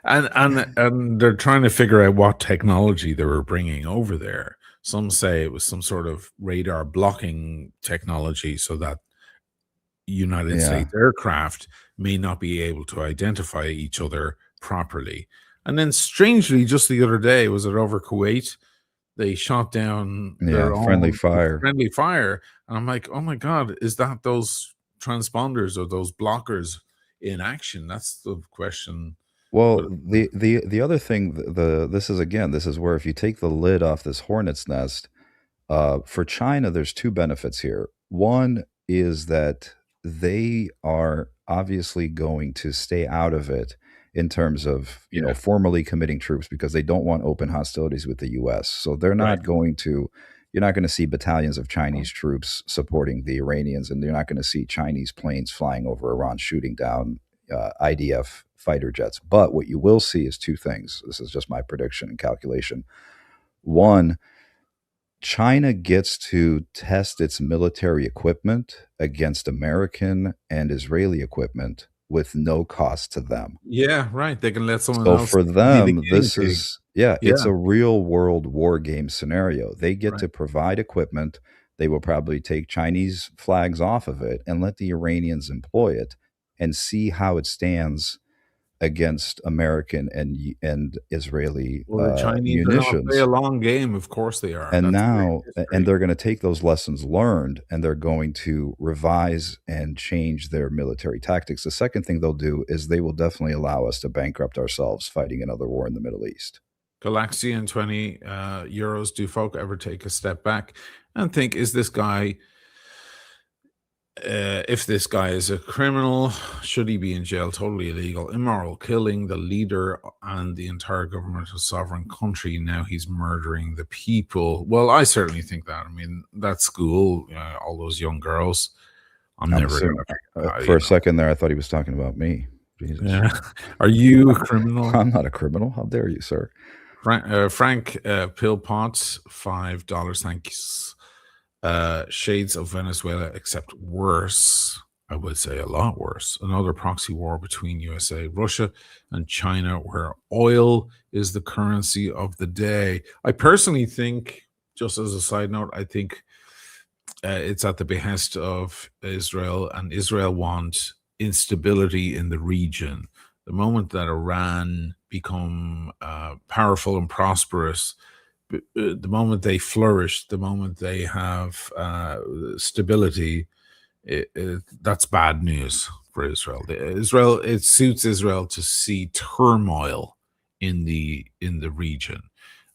and they're trying to figure out what technology they were bringing over there. Some say it was some sort of radar blocking technology, so that United Yeah. States aircraft may not be able to identify each other properly. And then, strangely, just the other day, was it over Kuwait? They shot down Yeah, their friendly own fire. friendly fire, and I'm like, oh my god, is that those transponders or those blockers in action? That's the question. Well, But the other thing, this is where if you take the lid off this hornet's nest, for China, there's two benefits here. One is that they are obviously going to stay out of it in terms of, Yeah. formally committing troops, because they don't want open hostilities with the US. So they're Right. not going to you're not going to see battalions of Chinese troops supporting the Iranians, and you're not going to see Chinese planes flying over Iran shooting down IDF fighter jets. But what you will see is two things. This is just my prediction and calculation. One, China gets to test its military equipment against American and Israeli equipment with no cost to them. Yeah, right. They can let someone So else for be the them, guinea this pig. is, it's Yeah. a real world war game scenario. They get Right. to provide equipment. They will probably take Chinese flags off of it and let the Iranians employ it and see how it stands against American and Israeli Well, the Chinese are gonna play a munitions. long game. Of course they are. And That's their now, and history. they're going to take those lessons learned, and they're going to revise and change their military tactics. The second thing they'll do is they will definitely allow us to bankrupt ourselves fighting another war in the Middle East. Galaxian 20 euros. Do folk ever take a step back and think, is this guy if this guy is a criminal, should he be in jail? Totally illegal, immoral, killing the leader and the entire government of a sovereign country. Now he's murdering the people. Well, I certainly think that. I mean, that school, all those young girls. I'm never assuming, gonna. for a second there, I thought he was talking about me. Jesus. Yeah. Are you a criminal? I'm not a criminal. How dare you, sir? Frank Pillpot, $5. Thanks. Shades of Venezuela, except worse. I would say a lot worse. Another proxy war between USA, Russia, and China, where oil is the currency of the day. I personally think, just as a side note, I think it's at the behest of Israel, and Israel wants instability in the region. The moment that Iran become powerful and prosperous, the moment they flourish, the moment they have stability, that's bad news for Israel. It suits Israel to see turmoil in the region.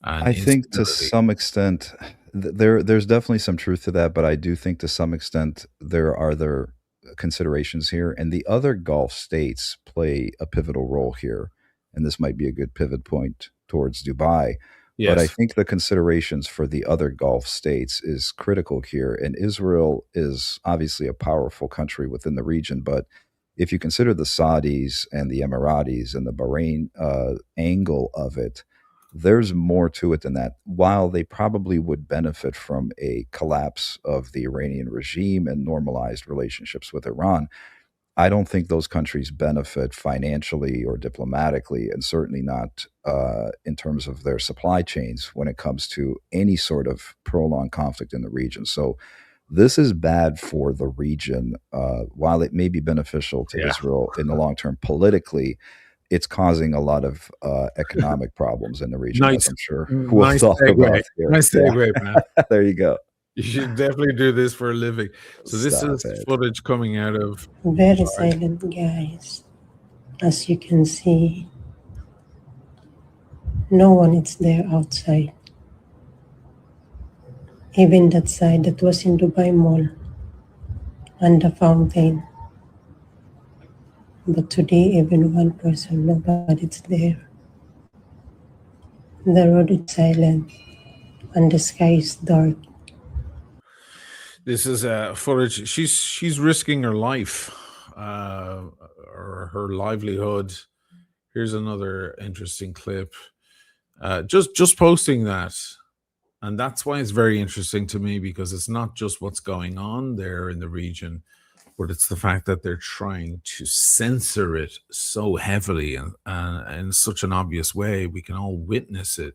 And I think to some extent there's definitely some truth to that, but I do think to some extent there are other considerations here, and the other Gulf states play a pivotal role here, and this might be a good pivot point towards Dubai. But I think the considerations for the other Gulf states is critical here. And Israel is obviously a powerful country within the region. But if you consider the Saudis and the Emiratis and the Bahrain angle of it, there's more to it than that. While they probably would benefit from a collapse of the Iranian regime and normalized relationships with Iran, I don't think those countries benefit financially or diplomatically, and certainly not in terms of their supply chains when it comes to any sort of prolonged conflict in the region. So this is bad for the region. While it may be beneficial to Israel in the long term politically, it's causing a lot of economic problems in the region, as I'm sure we'll talk about here. Nice segue, man. There you go. You should definitely do this for a living. So this is footage coming out of... Very silent, guys. As you can see, no one is there outside. Even that side that was in Dubai Mall and the fountain. But today, even one person, nobody's there. The road is silent and the sky is dark. This is footage. She's risking her life or her livelihood. Here's another interesting clip. Just posting that, and that's why it's very interesting to me, because it's not just what's going on there in the region, but it's the fact that they're trying to censor it so heavily and in such an obvious way. We can all witness it.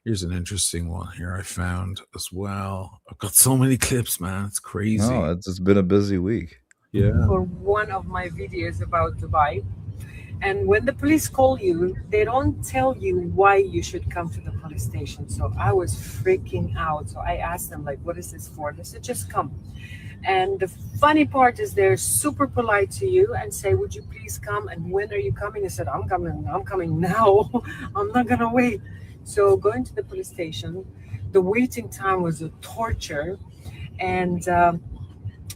Here's an interesting one here I found as well. I've got so many clips, man. It's crazy. No, it's been a busy week. Yeah. For one of my videos about Dubai. And when the police call you, they don't tell you why you should come to the police station. So I was freaking out. So I asked them, like, what is this for? They said, just come. And the funny part is they're super polite to you and say, would you please come? And when are you coming? I said, I'm coming now. I'm not going to wait. So going to the police station, the waiting time was a torture. And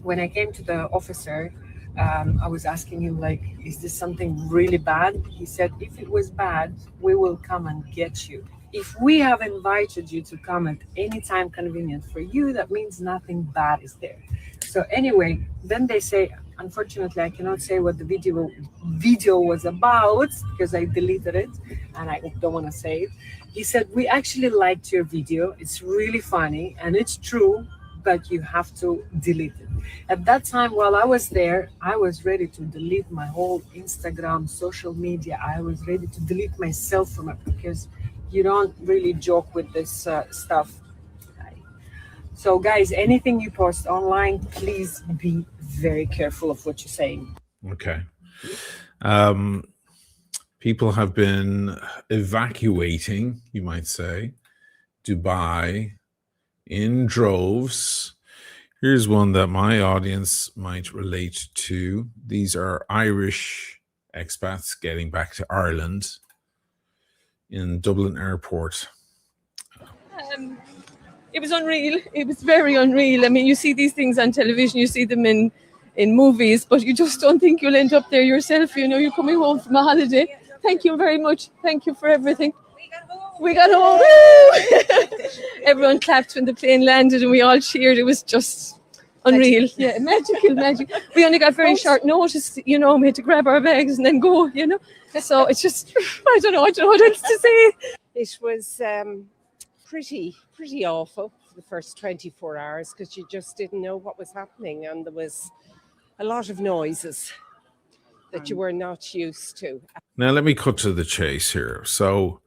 when I came to the officer, I was asking him, like, is this something really bad? He said, if it was bad, we will come and get you. If we have invited you to come at any time convenient for you, that means nothing bad is there. So anyway, then they say, unfortunately, I cannot say what the video was about because I deleted it and I don't want to say it. He said, we actually liked your video. It's really funny and it's true, but you have to delete it. At that time, while I was there, I was ready to delete my whole Instagram, social media. I was ready to delete myself from it because you don't really joke with this stuff. So guys, anything you post online, please be very careful of what you're saying. Okay. People have been evacuating, you might say, Dubai in droves. Here's one that my audience might relate to. These are Irish expats getting back to Ireland in Dublin Airport. It was unreal. It was very unreal. I mean, you see these things on television, you see them in in movies, but you just don't think you'll end up there yourself. You know, you're coming home from a holiday. Thank you very much. Thank you for everything. We got home. Woo! Everyone clapped when the plane landed and we all cheered. It was just unreal. Yeah, magical. We only got very short notice, you know, we had to grab our bags and then go, you know. So it's just, I don't know what else to say. It was pretty awful for the first 24 hours because you just didn't know what was happening, and there was a lot of noises that you were not used to. Now, let me cut to the chase here. So,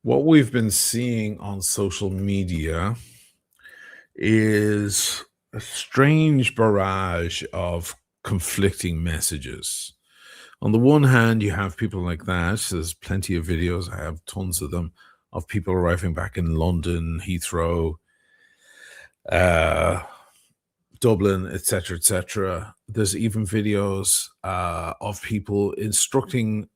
what we've been seeing on social media is a strange barrage of conflicting messages. On the one hand, you have people like that. There's plenty of videos, I have tons of them, of people arriving back in London, Heathrow, Dublin, etc., etc. There's even videos of people instructing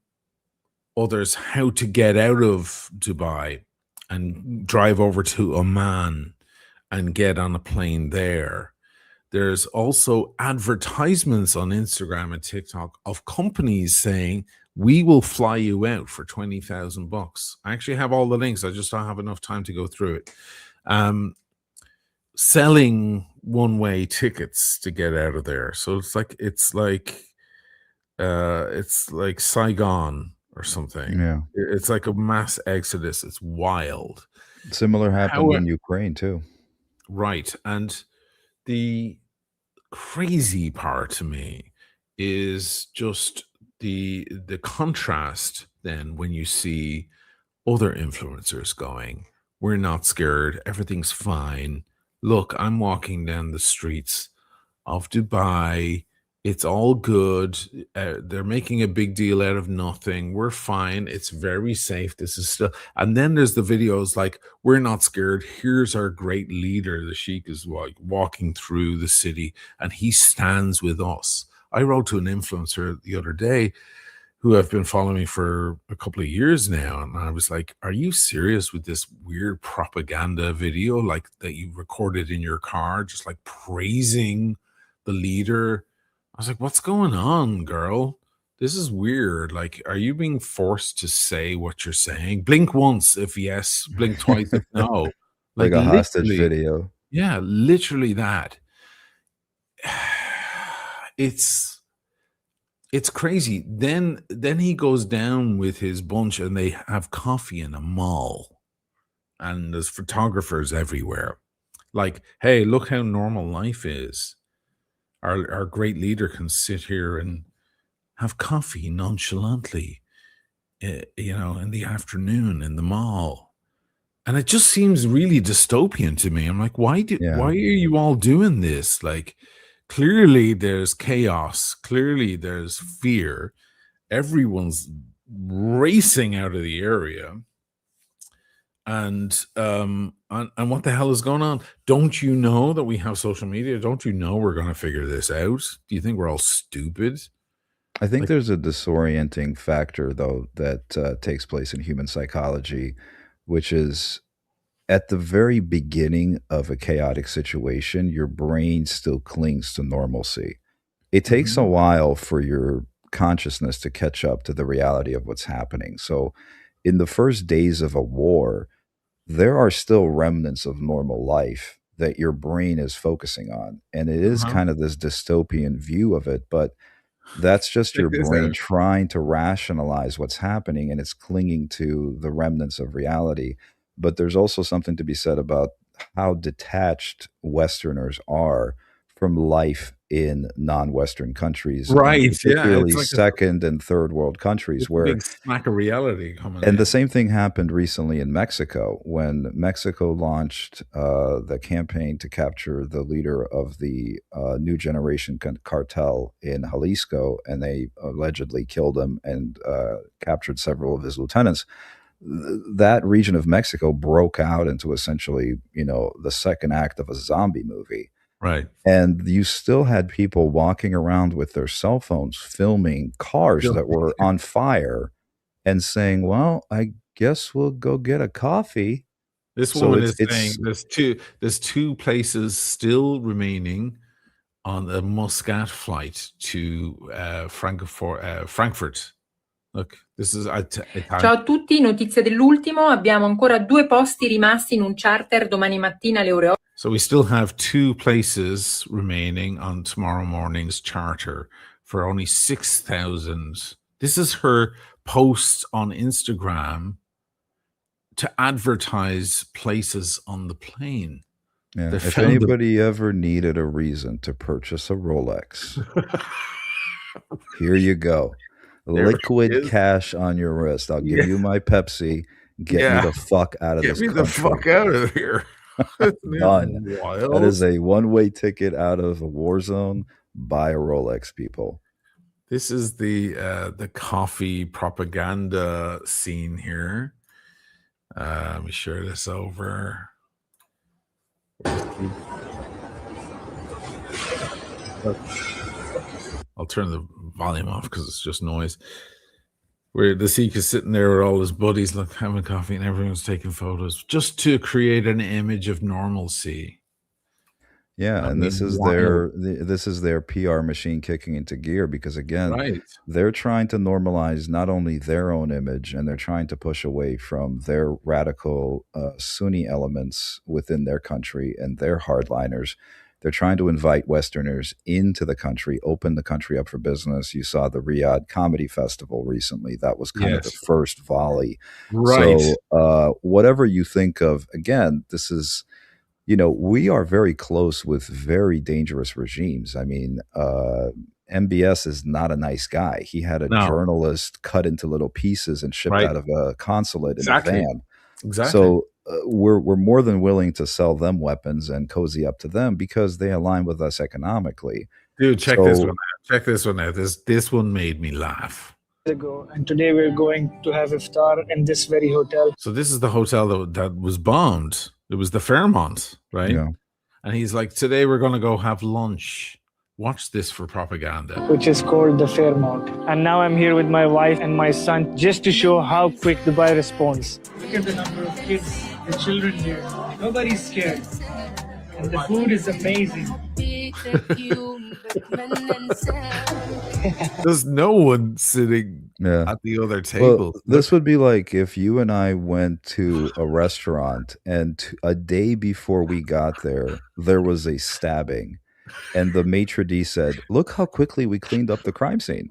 others how to get out of Dubai and drive over to Oman and get on a plane there. There's also advertisements on Instagram and TikTok of companies saying, we will fly you out for $20,000. I actually have all the links. I just don't have enough time to go through it. Selling one-way tickets to get out of there. So it's like Saigon or something. Yeah. It's like a mass exodus. It's wild. Similar happened in Ukraine too. Right. And the crazy part to me is just the contrast then when you see other influencers going, we're not scared, everything's fine. Look, I'm walking down the streets of Dubai. It's all good. They're making a big deal out of nothing. We're fine. It's very safe. This is still. And then there's the videos like, we're not scared. Here's our great leader. The Sheikh is like walking through the city and he stands with us. I wrote to an influencer the other day who have been following me for a couple of years now. And I was like, are you serious with this weird propaganda video like that you recorded in your car, just like praising the leader? I was like, what's going on, girl? This is weird. Like, are you being forced to say what you're saying? Blink once if yes, blink twice if no. Like a hostage video. Yeah, literally that. It's crazy. Then he goes down with his bunch and they have coffee in a mall. And there's photographers everywhere. Like, hey, look how normal life is. Our great leader can sit here and have coffee nonchalantly, you know, in the afternoon in the mall. And it just seems really dystopian to me. I'm like, why are you all doing this? Like, clearly there's chaos. Clearly there's fear. Everyone's racing out of the area. And what the hell is going on? Don't you know that we have social media? Don't you know we're going to figure this out? Do you think we're all stupid? I think there's a disorienting factor, though, that takes place in human psychology, which is at the very beginning of a chaotic situation, your brain still clings to normalcy. It takes a while for your consciousness to catch up to the reality of what's happening. So in the first days of a war, there are still remnants of normal life that your brain is focusing on. And it is kind of this dystopian view of it, but that's just your brain trying to rationalize what's happening, and it's clinging to the remnants of reality. But there's also something to be said about how detached Westerners are from life in non-Western countries, Right. particularly It's like second and third world countries, it's a where big smack of reality coming and in. the same thing happened recently in Mexico when Mexico launched the campaign to capture the leader of the New Generation cartel in Jalisco, and they allegedly killed him and captured several of his lieutenants. That region of Mexico broke out into essentially, you know, the second act of a zombie movie. Right. And you still had people walking around with their cell phones filming cars Yeah. that were on fire and saying, well, I guess we'll go get a coffee. This So woman it's is saying there's two places still remaining on a Muscat flight to Frankfurt. Look, this is Ciao a tutti, notizie dell'ultimo. Abbiamo ancora 2 posti rimasti in un charter domani mattina alle ore 8. So we still have 2 places remaining on tomorrow morning's charter for only 6,000. This is her post on Instagram to advertise places on the plane. Yeah. They If found them. anybody ever needed a reason to purchase a Rolex, here you go. There it Liquid is. cash on your wrist. I'll give Yeah. you my Pepsi. Get Yeah. me the fuck out of Get this me country. the fuck out of here. Done. Wild. That is a one-way ticket out of a war zone. Buy a Rolex, people. This is the coffee propaganda scene here. Let me share this over. I'll turn the volume off because it's just noise. Where the Sikh is sitting there with all his buddies, like having coffee, and everyone's taking photos just to create an image of normalcy. Yeah, I and this mean, is wild. their PR machine kicking into gear because again, Right. they're trying to normalize not only their own image and they're trying to push away from their radical Sunni elements within their country and their hardliners. They're trying to invite Westerners into the country, open the country up for business. You saw the Riyadh Comedy Festival recently. That was kind of the Yes. first volley. Right. So whatever you think of, again, this is, we are very close with very dangerous regimes. I mean, MBS is not a nice guy. He had a No. journalist cut into little pieces and shipped Right. out of a consulate Exactly. in a van. Exactly. So we're more than willing to sell them weapons and cozy up to them because they align with us economically. Dude, check this So- one out. Check this one out. This one made me laugh. Ago, and today we're going to have iftar in this very hotel. So this is the hotel that was bombed. It was the Fairmont, right? Yeah. And he's like, today we're going to go have lunch. Watch this for propaganda. Which is called the Fairmont. And now I'm here with my wife and my son just to show how quick Dubai responds. Look at the number of kids, the children here. Nobody's scared. And the food is amazing. There's no one sitting Yeah. at the other table. Well, this would be like if you and I went to a restaurant and a day before we got there, there was a stabbing. And the maitre d' said, "Look how quickly we cleaned up the crime scene."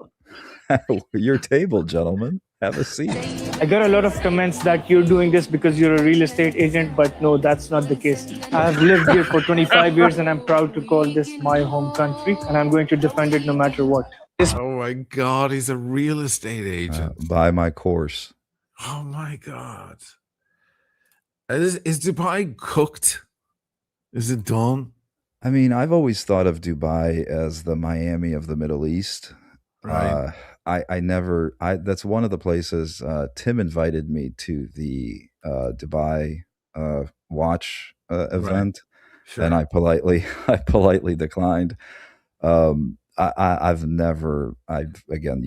Your table, gentlemen. Have a seat. I got a lot of comments that you're doing this because you're a real estate agent, but no, that's not the case. I've lived here for 25 years and I'm proud to call this my home country and I'm going to defend it no matter what. Oh my God, he's a real estate agent. Buy my course. Oh my God. Is Dubai cooked? Is it done? I mean, I've always thought of Dubai as the Miami of the Middle East. Right. That's one of the places, Tim invited me to the Dubai watch event, Sure. and I politely declined. Again,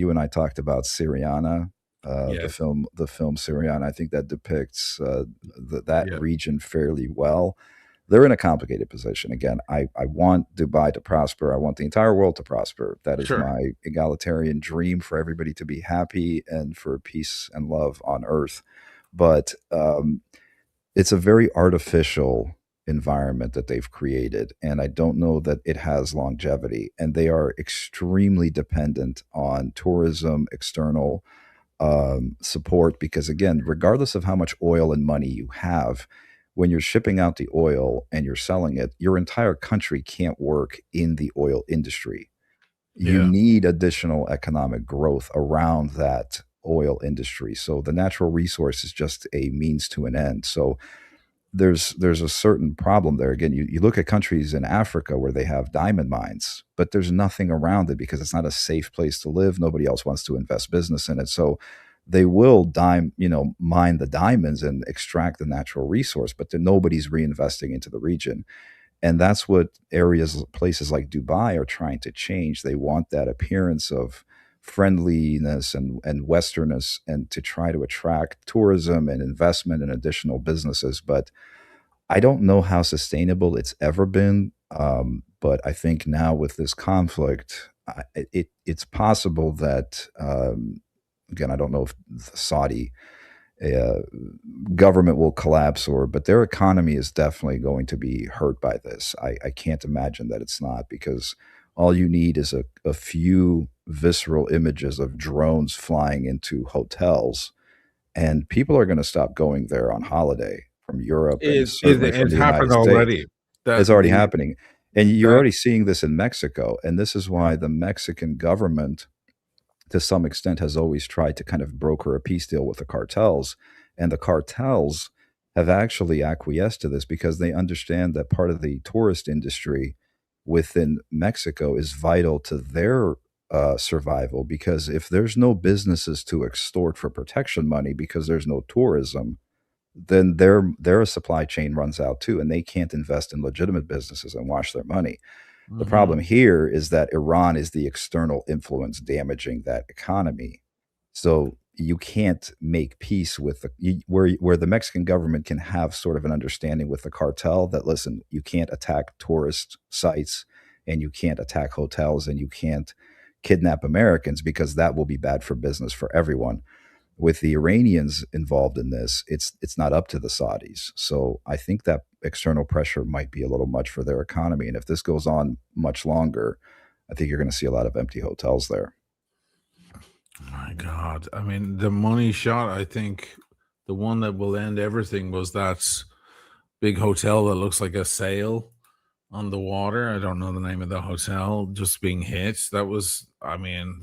you and I talked about Syriana, Yes. the film Syriana. I think that depicts that Yeah. region fairly well. They're in a complicated position. Again, I want Dubai to prosper. I want the entire world to prosper. That is Sure. my egalitarian dream for everybody to be happy and for peace and love on earth. But it's a very artificial environment that they've created. And I don't know that it has longevity. And they are extremely dependent on tourism, external support, because again, regardless of how much oil and money you have, when you're shipping out the oil and you're selling it, your entire country can't work in the oil industry. You Yeah. need additional economic growth around that oil industry. So the natural resource is just a means to an end. So there's a certain problem there. Again, you look at countries in Africa where they have diamond mines, but there's nothing around it because it's not a safe place to live. Nobody else wants to invest business in it. So they will mine the diamonds and extract the natural resource, but then nobody's reinvesting into the region. And that's what places like Dubai are trying to change. They want that appearance of friendliness and Westernness, and to try to attract tourism and investment and additional businesses. But I don't know how sustainable it's ever been. But I think now with this conflict, it's possible that, again, I don't know if the Saudi uh, government will collapse, but their economy is definitely going to be hurt by this. I can't imagine that it's not, because all you need is a few visceral images of drones flying into hotels, and people are going to stop going there on holiday from Europe and certainly from It's the United happened States. already. That It's already the happening. And you're that already seeing this in Mexico. And this is why the Mexican government, to some extent, has always tried to kind of broker a peace deal with the cartels. And the cartels have actually acquiesced to this because they understand that part of the tourist industry within Mexico is vital to their survival. Because if there's no businesses to extort for protection money because there's no tourism, then their supply chain runs out too, and they can't invest in legitimate businesses and wash their money. The problem here is that Iran is the external influence damaging that economy. So you can't make peace with where the Mexican government can have sort of an understanding with the cartel that, listen, you can't attack tourist sites and you can't attack hotels and you can't kidnap Americans because that will be bad for business for everyone. With the Iranians involved in this, it's not up to the Saudis. So I think that external pressure might be a little much for their economy. And if this goes on much longer, I think you're going to see a lot of empty hotels there. My God. I mean, the money shot, I think the one that will end everything was that big hotel that looks like a sail on the water. I don't know the name of the hotel, just being hit. That was, I mean,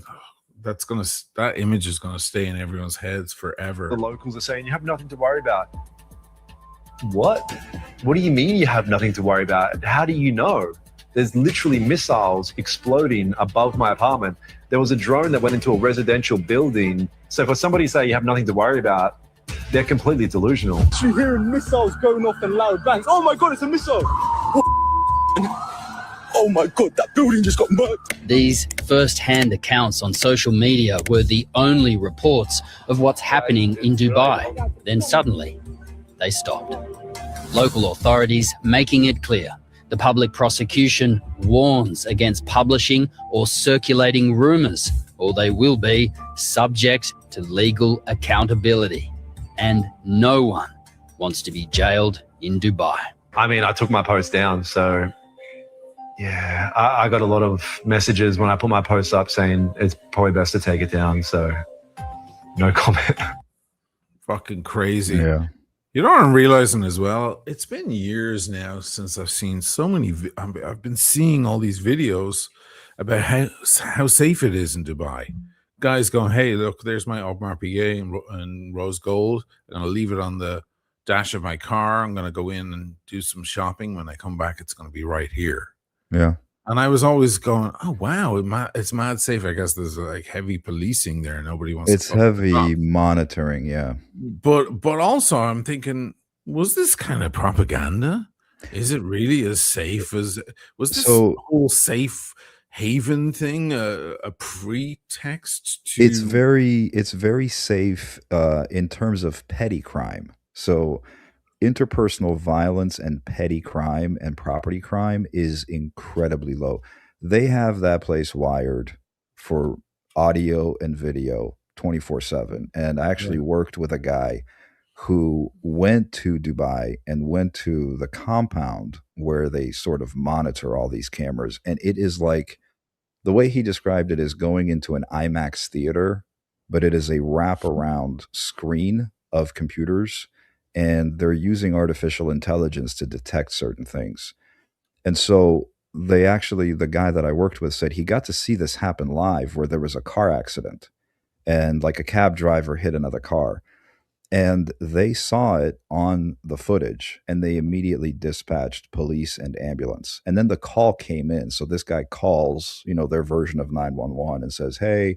that image is gonna stay in everyone's heads forever. The locals are saying you have nothing to worry about. What? What do you mean you have nothing to worry about? How do you know? There's literally missiles exploding above my apartment. There was a drone that went into a residential building. So for somebody to say you have nothing to worry about, they're completely delusional. You're hearing missiles going off and loud bangs. Oh my God, it's a missile. Oh my God, that building just got murked. These first-hand accounts on social media were the only reports of what's happening in Dubai. Then suddenly, they stopped. Local authorities making it clear. The public prosecution warns against publishing or circulating rumors, or they will be subject to legal accountability. And no one wants to be jailed in Dubai. I mean, I took my post down, so yeah, I got a lot of messages when I put my post up saying it's probably best to take it down, so no comment. Fucking crazy. Yeah. You know what I'm realizing as well? It's been years now since I've seen so many. I've been seeing all these videos about how safe it is in Dubai. Guys going, hey, look, there's my Audemars Piguet and rose gold, and I'll leave it on the dash of my car. I'm going to go in and do some shopping. When I come back, it's going to be right here. Yeah. And I was always going, oh, wow, it's mad safe. I guess there's like heavy policing there. Nobody wants It's to fuck with the heavy cops. monitoring, yeah. But also I'm thinking, was this kind of propaganda? Is it really as safe as was this whole safe haven thing a pretext to It's very safe in terms of petty crime. So interpersonal violence and petty crime and property crime is incredibly low. They have that place wired for audio and video 24/7. And I actually worked with a guy who went to Dubai and went to the compound where they sort of monitor all these cameras. And it is like, the way he described it is going into an IMAX theater, but it is a wraparound screen of computers, and they're using artificial intelligence to detect certain things. And so the guy that I worked with said he got to see this happen live, where there was a car accident and like a cab driver hit another car. And they saw it on the footage, and they immediately dispatched police and ambulance. And then the call came in. So this guy calls, their version of 911 and says, hey,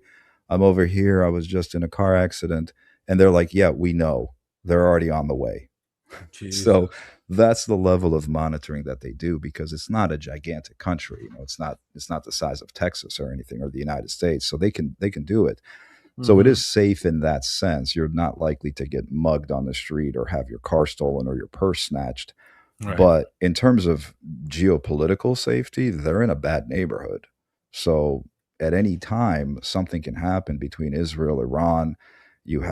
I'm over here. I was just in a car accident. And they're like, yeah, we know. They're already on the way. So that's the level of monitoring that they do, because it's not a gigantic country. It's not the size of Texas or anything, or the United States. So they can do it. So it is safe in that sense. You're not likely to get mugged on the street or have your car stolen or your purse snatched. Right. But in terms of geopolitical safety, they're in a bad neighborhood. So at any time, something can happen between Israel, Iran. You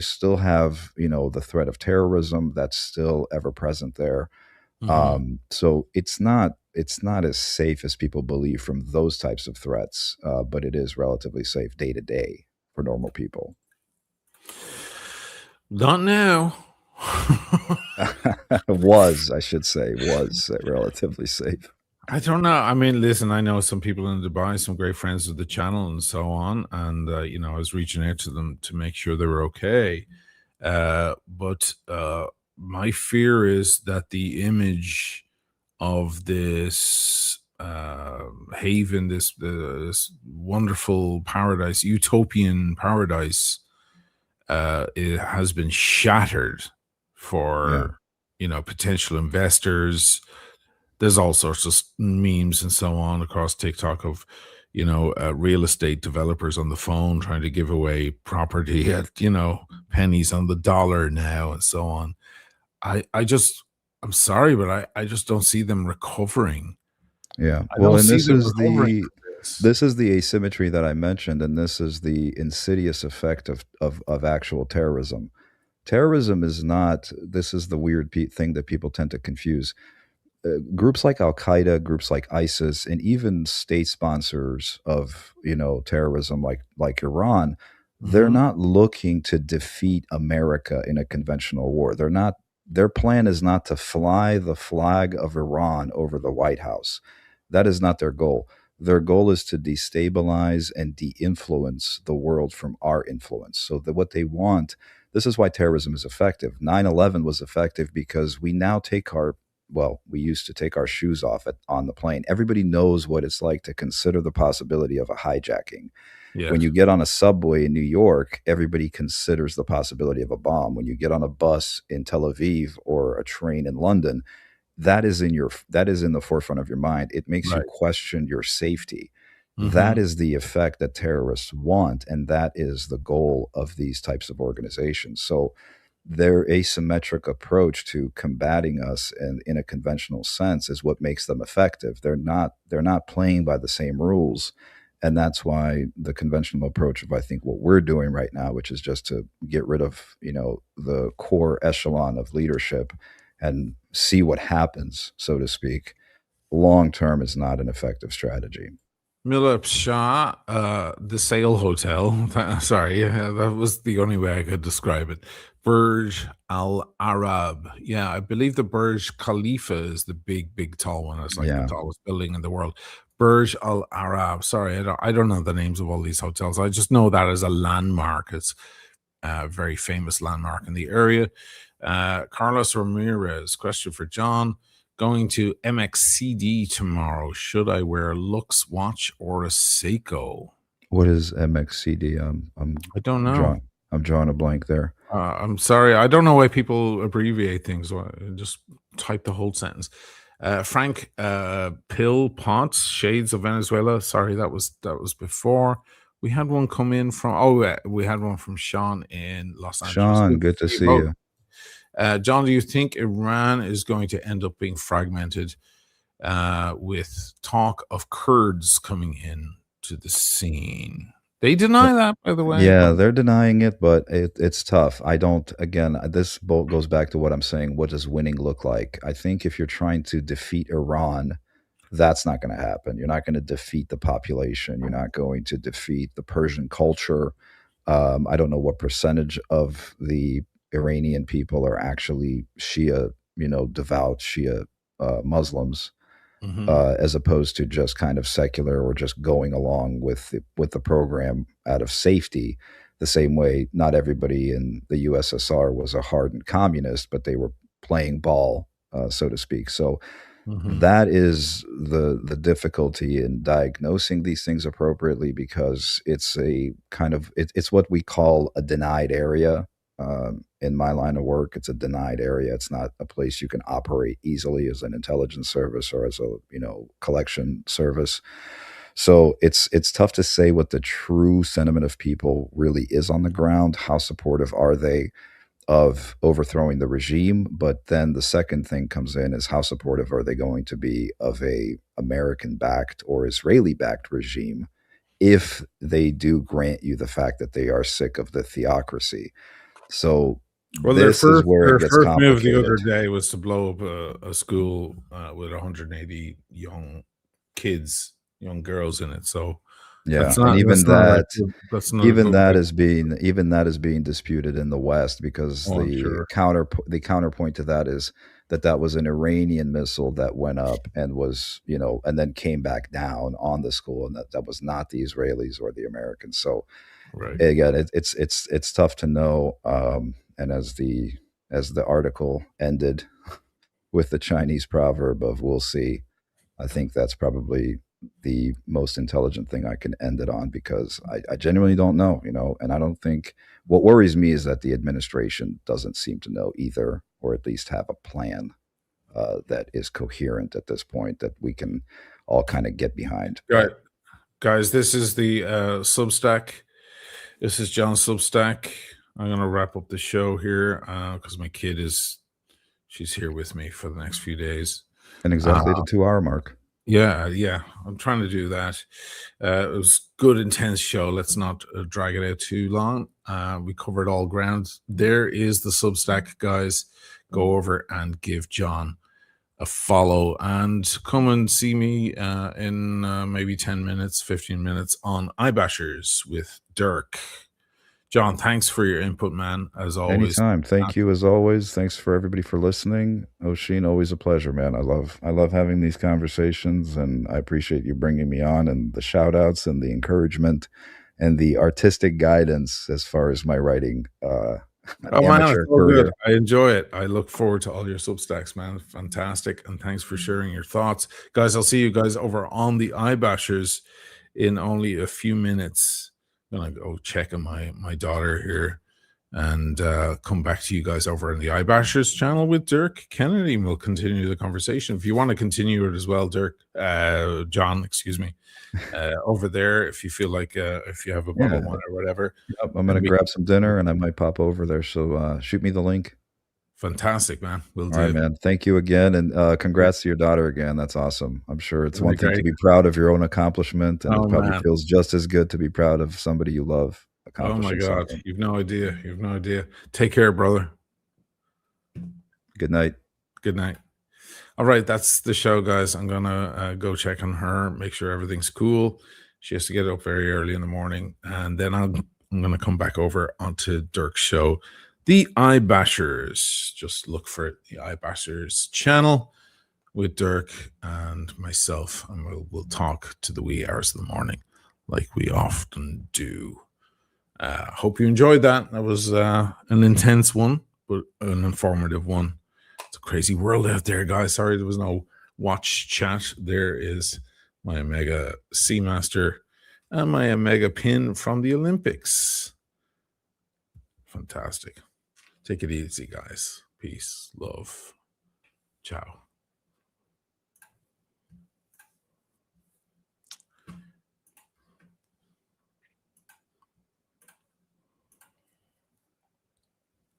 still have, the threat of terrorism that's still ever present there. So it's not as safe as people believe from those types of threats, but it is relatively safe day to day for normal people. Not now. I should say, was relatively safe. I don't know. I mean, listen, I know some people in Dubai, some great friends of the channel and so on. And, I was reaching out to them to make sure they were okay. But my fear is that the image of this haven, this wonderful paradise, utopian paradise, it has been shattered for potential investors. There's all sorts of memes and so on across TikTok of real estate developers on the phone trying to give away property at pennies on the dollar now and so on. I'm sorry, but I just don't see them recovering. Yeah. I Well, don't and see this them is recovering the from this. this is the asymmetry that I mentioned, and this is the insidious effect of actual terrorism. Terrorism is not. This is the weird thing that people tend to confuse. Groups like Al Qaeda, groups like ISIS, and even state sponsors of terrorism like Iran, they're Mhm. not looking to defeat America in a conventional war. They're not. Their plan is not to fly the flag of Iran over the White House. That is not their goal. Their goal is to destabilize and de-influence the world from our influence. So that what they want. This is why terrorism is effective. 9/11 was effective because we now we used to take our shoes off on the plane. Everybody knows what it's like to consider the possibility of a hijacking. When Yes. you get on a subway in New York, everybody considers the possibility of a bomb. When you get on a bus in Tel Aviv or a train in London, that is in the forefront of your mind. It makes you Right. question your safety. That Mhm. is the effect that terrorists want, and that is the goal of these types of organizations. So their asymmetric approach to combating us in a conventional sense is what makes them effective. They're not playing by the same rules. And that's why the conventional approach of, I think, what we're doing right now, which is just to get rid of, the core echelon of leadership and see what happens, so to speak, long term is not an effective strategy. Miller Shah, the Sale Hotel. Sorry, that was the only way I could describe it. Burj Al Arab. Yeah, I believe the Burj Khalifa is the big, tall one. It's like the Yeah. tallest building in the world. Burj Al Arab. Sorry, I don't know the names of all these hotels. I just know that as a landmark. It's a very famous landmark in the area. Carlos Ramirez, question for John. Going to MXCD tomorrow. Should I wear a Lux watch or a Seiko? What is MXCD? I don't know. I'm drawing a blank there. I'm sorry. I don't know why people abbreviate things. Just type the whole sentence. Frank Pill Potts, Shades of Venezuela. Sorry, that was before. We had one come in from. We had one from Sean in Los Angeles. Sean, good to see you. John, do you think Iran is going to end up being fragmented with talk of Kurds coming in to the scene? They deny that, by the way. Yeah, but- they're denying it, but it's tough. Again, this boat goes back to what I'm saying. What does winning look like? I think if you're trying to defeat Iran, that's not going to happen. You're not going to defeat the population. You're not going to defeat the Persian culture. I don't know what percentage of the Iranian people are actually Shia, devout Shia Muslims, as opposed to just kind of secular or just going along with the program out of safety. The same way, not everybody in the USSR was a hardened communist, but they were playing ball, so to speak. So that is the difficulty in diagnosing these things appropriately, because it's it's what we call a denied area. In my line of work, it's a denied area. It's not a place you can operate easily as an intelligence service or as a collection service. So it's tough to say what the true sentiment of people really is on the ground. How supportive are they? of overthrowing the regime. But then the second thing comes in is how supportive are they going to be of a American-backed or Israeli-backed regime if they do grant you the fact that they are sick of the theocracy. So Well, this is where their it gets first move the complicated. other day was to blow up a school with 180 young kids, young girls in it. So Yeah, and even that, that's not a good way. even that is being disputed in the West, because Oh, I'm sure. the counterpoint to that is that was an Iranian missile that went up and was, and then came back down on the school, and that was not the Israelis or the Americans. So Right. again, it's tough to know. And as the article ended with the Chinese proverb of "we'll see," I think that's probably the most intelligent thing I can end it on, because I genuinely don't know, and I don't think, what worries me is that the administration doesn't seem to know either, or at least have a plan that is coherent at this point that we can all kind of get behind. Right. Guys, this is the Substack. This is John's Substack. I'm going to wrap up the show here because my kid she's here with me for the next few days. And exactly the 2-hour mark. Yeah. I'm trying to do that. It was a good, intense show. Let's not drag it out too long. We covered all ground. There is the Substack, guys. Go over and give John a follow, and come and see me in maybe 10 minutes, 15 minutes on iBashers with Dirk. John, thanks for your input, man, as always. Anytime. Thank you as always. Thanks for everybody for listening. Oshin, always a pleasure, man. I love having these conversations, and I appreciate you bringing me on, and the shout outs and the encouragement and the artistic guidance as far as my writing amateur career. Good. I enjoy it. I look forward to all your Substacks, man. Fantastic. And thanks for sharing your thoughts. Guys, I'll see you guys over on the iBashers in only a few minutes. I'm going to go check on my daughter here and come back to you guys over on the iBashers channel with Dirk Kennedy. We'll continue the conversation. If you want to continue it as well, John, excuse me, over there, if you feel like if you have a bottle of wine or whatever. Yep, I'm going to grab some dinner and I might pop over there. So shoot me the link. Fantastic, man. We'll do. All right, man. Thank you again. And congrats to your daughter again. That's awesome. I'm sure it's one thing to be proud of your own accomplishment, and it probably feels just as good to be proud of somebody you love accomplishing something. Oh my God. something. You've no idea. You've no idea. Take care, brother. Good night. Good night. All right. That's the show, guys. I'm going to go check on her, make sure everything's cool. She has to get up very early in the morning. And then I'm going to come back over onto Dirk's show. The iBashers. Just look for it, the iBashers channel with Dirk and myself, and we'll talk to the wee hours of the morning like we often do. Hope you enjoyed that. That was an intense one, but an informative one. It's a crazy world out there, guys. Sorry there was no watch chat. There is my Omega Seamaster and my Omega pin from the Olympics. Fantastic. Take it easy, guys. Peace, love. Ciao.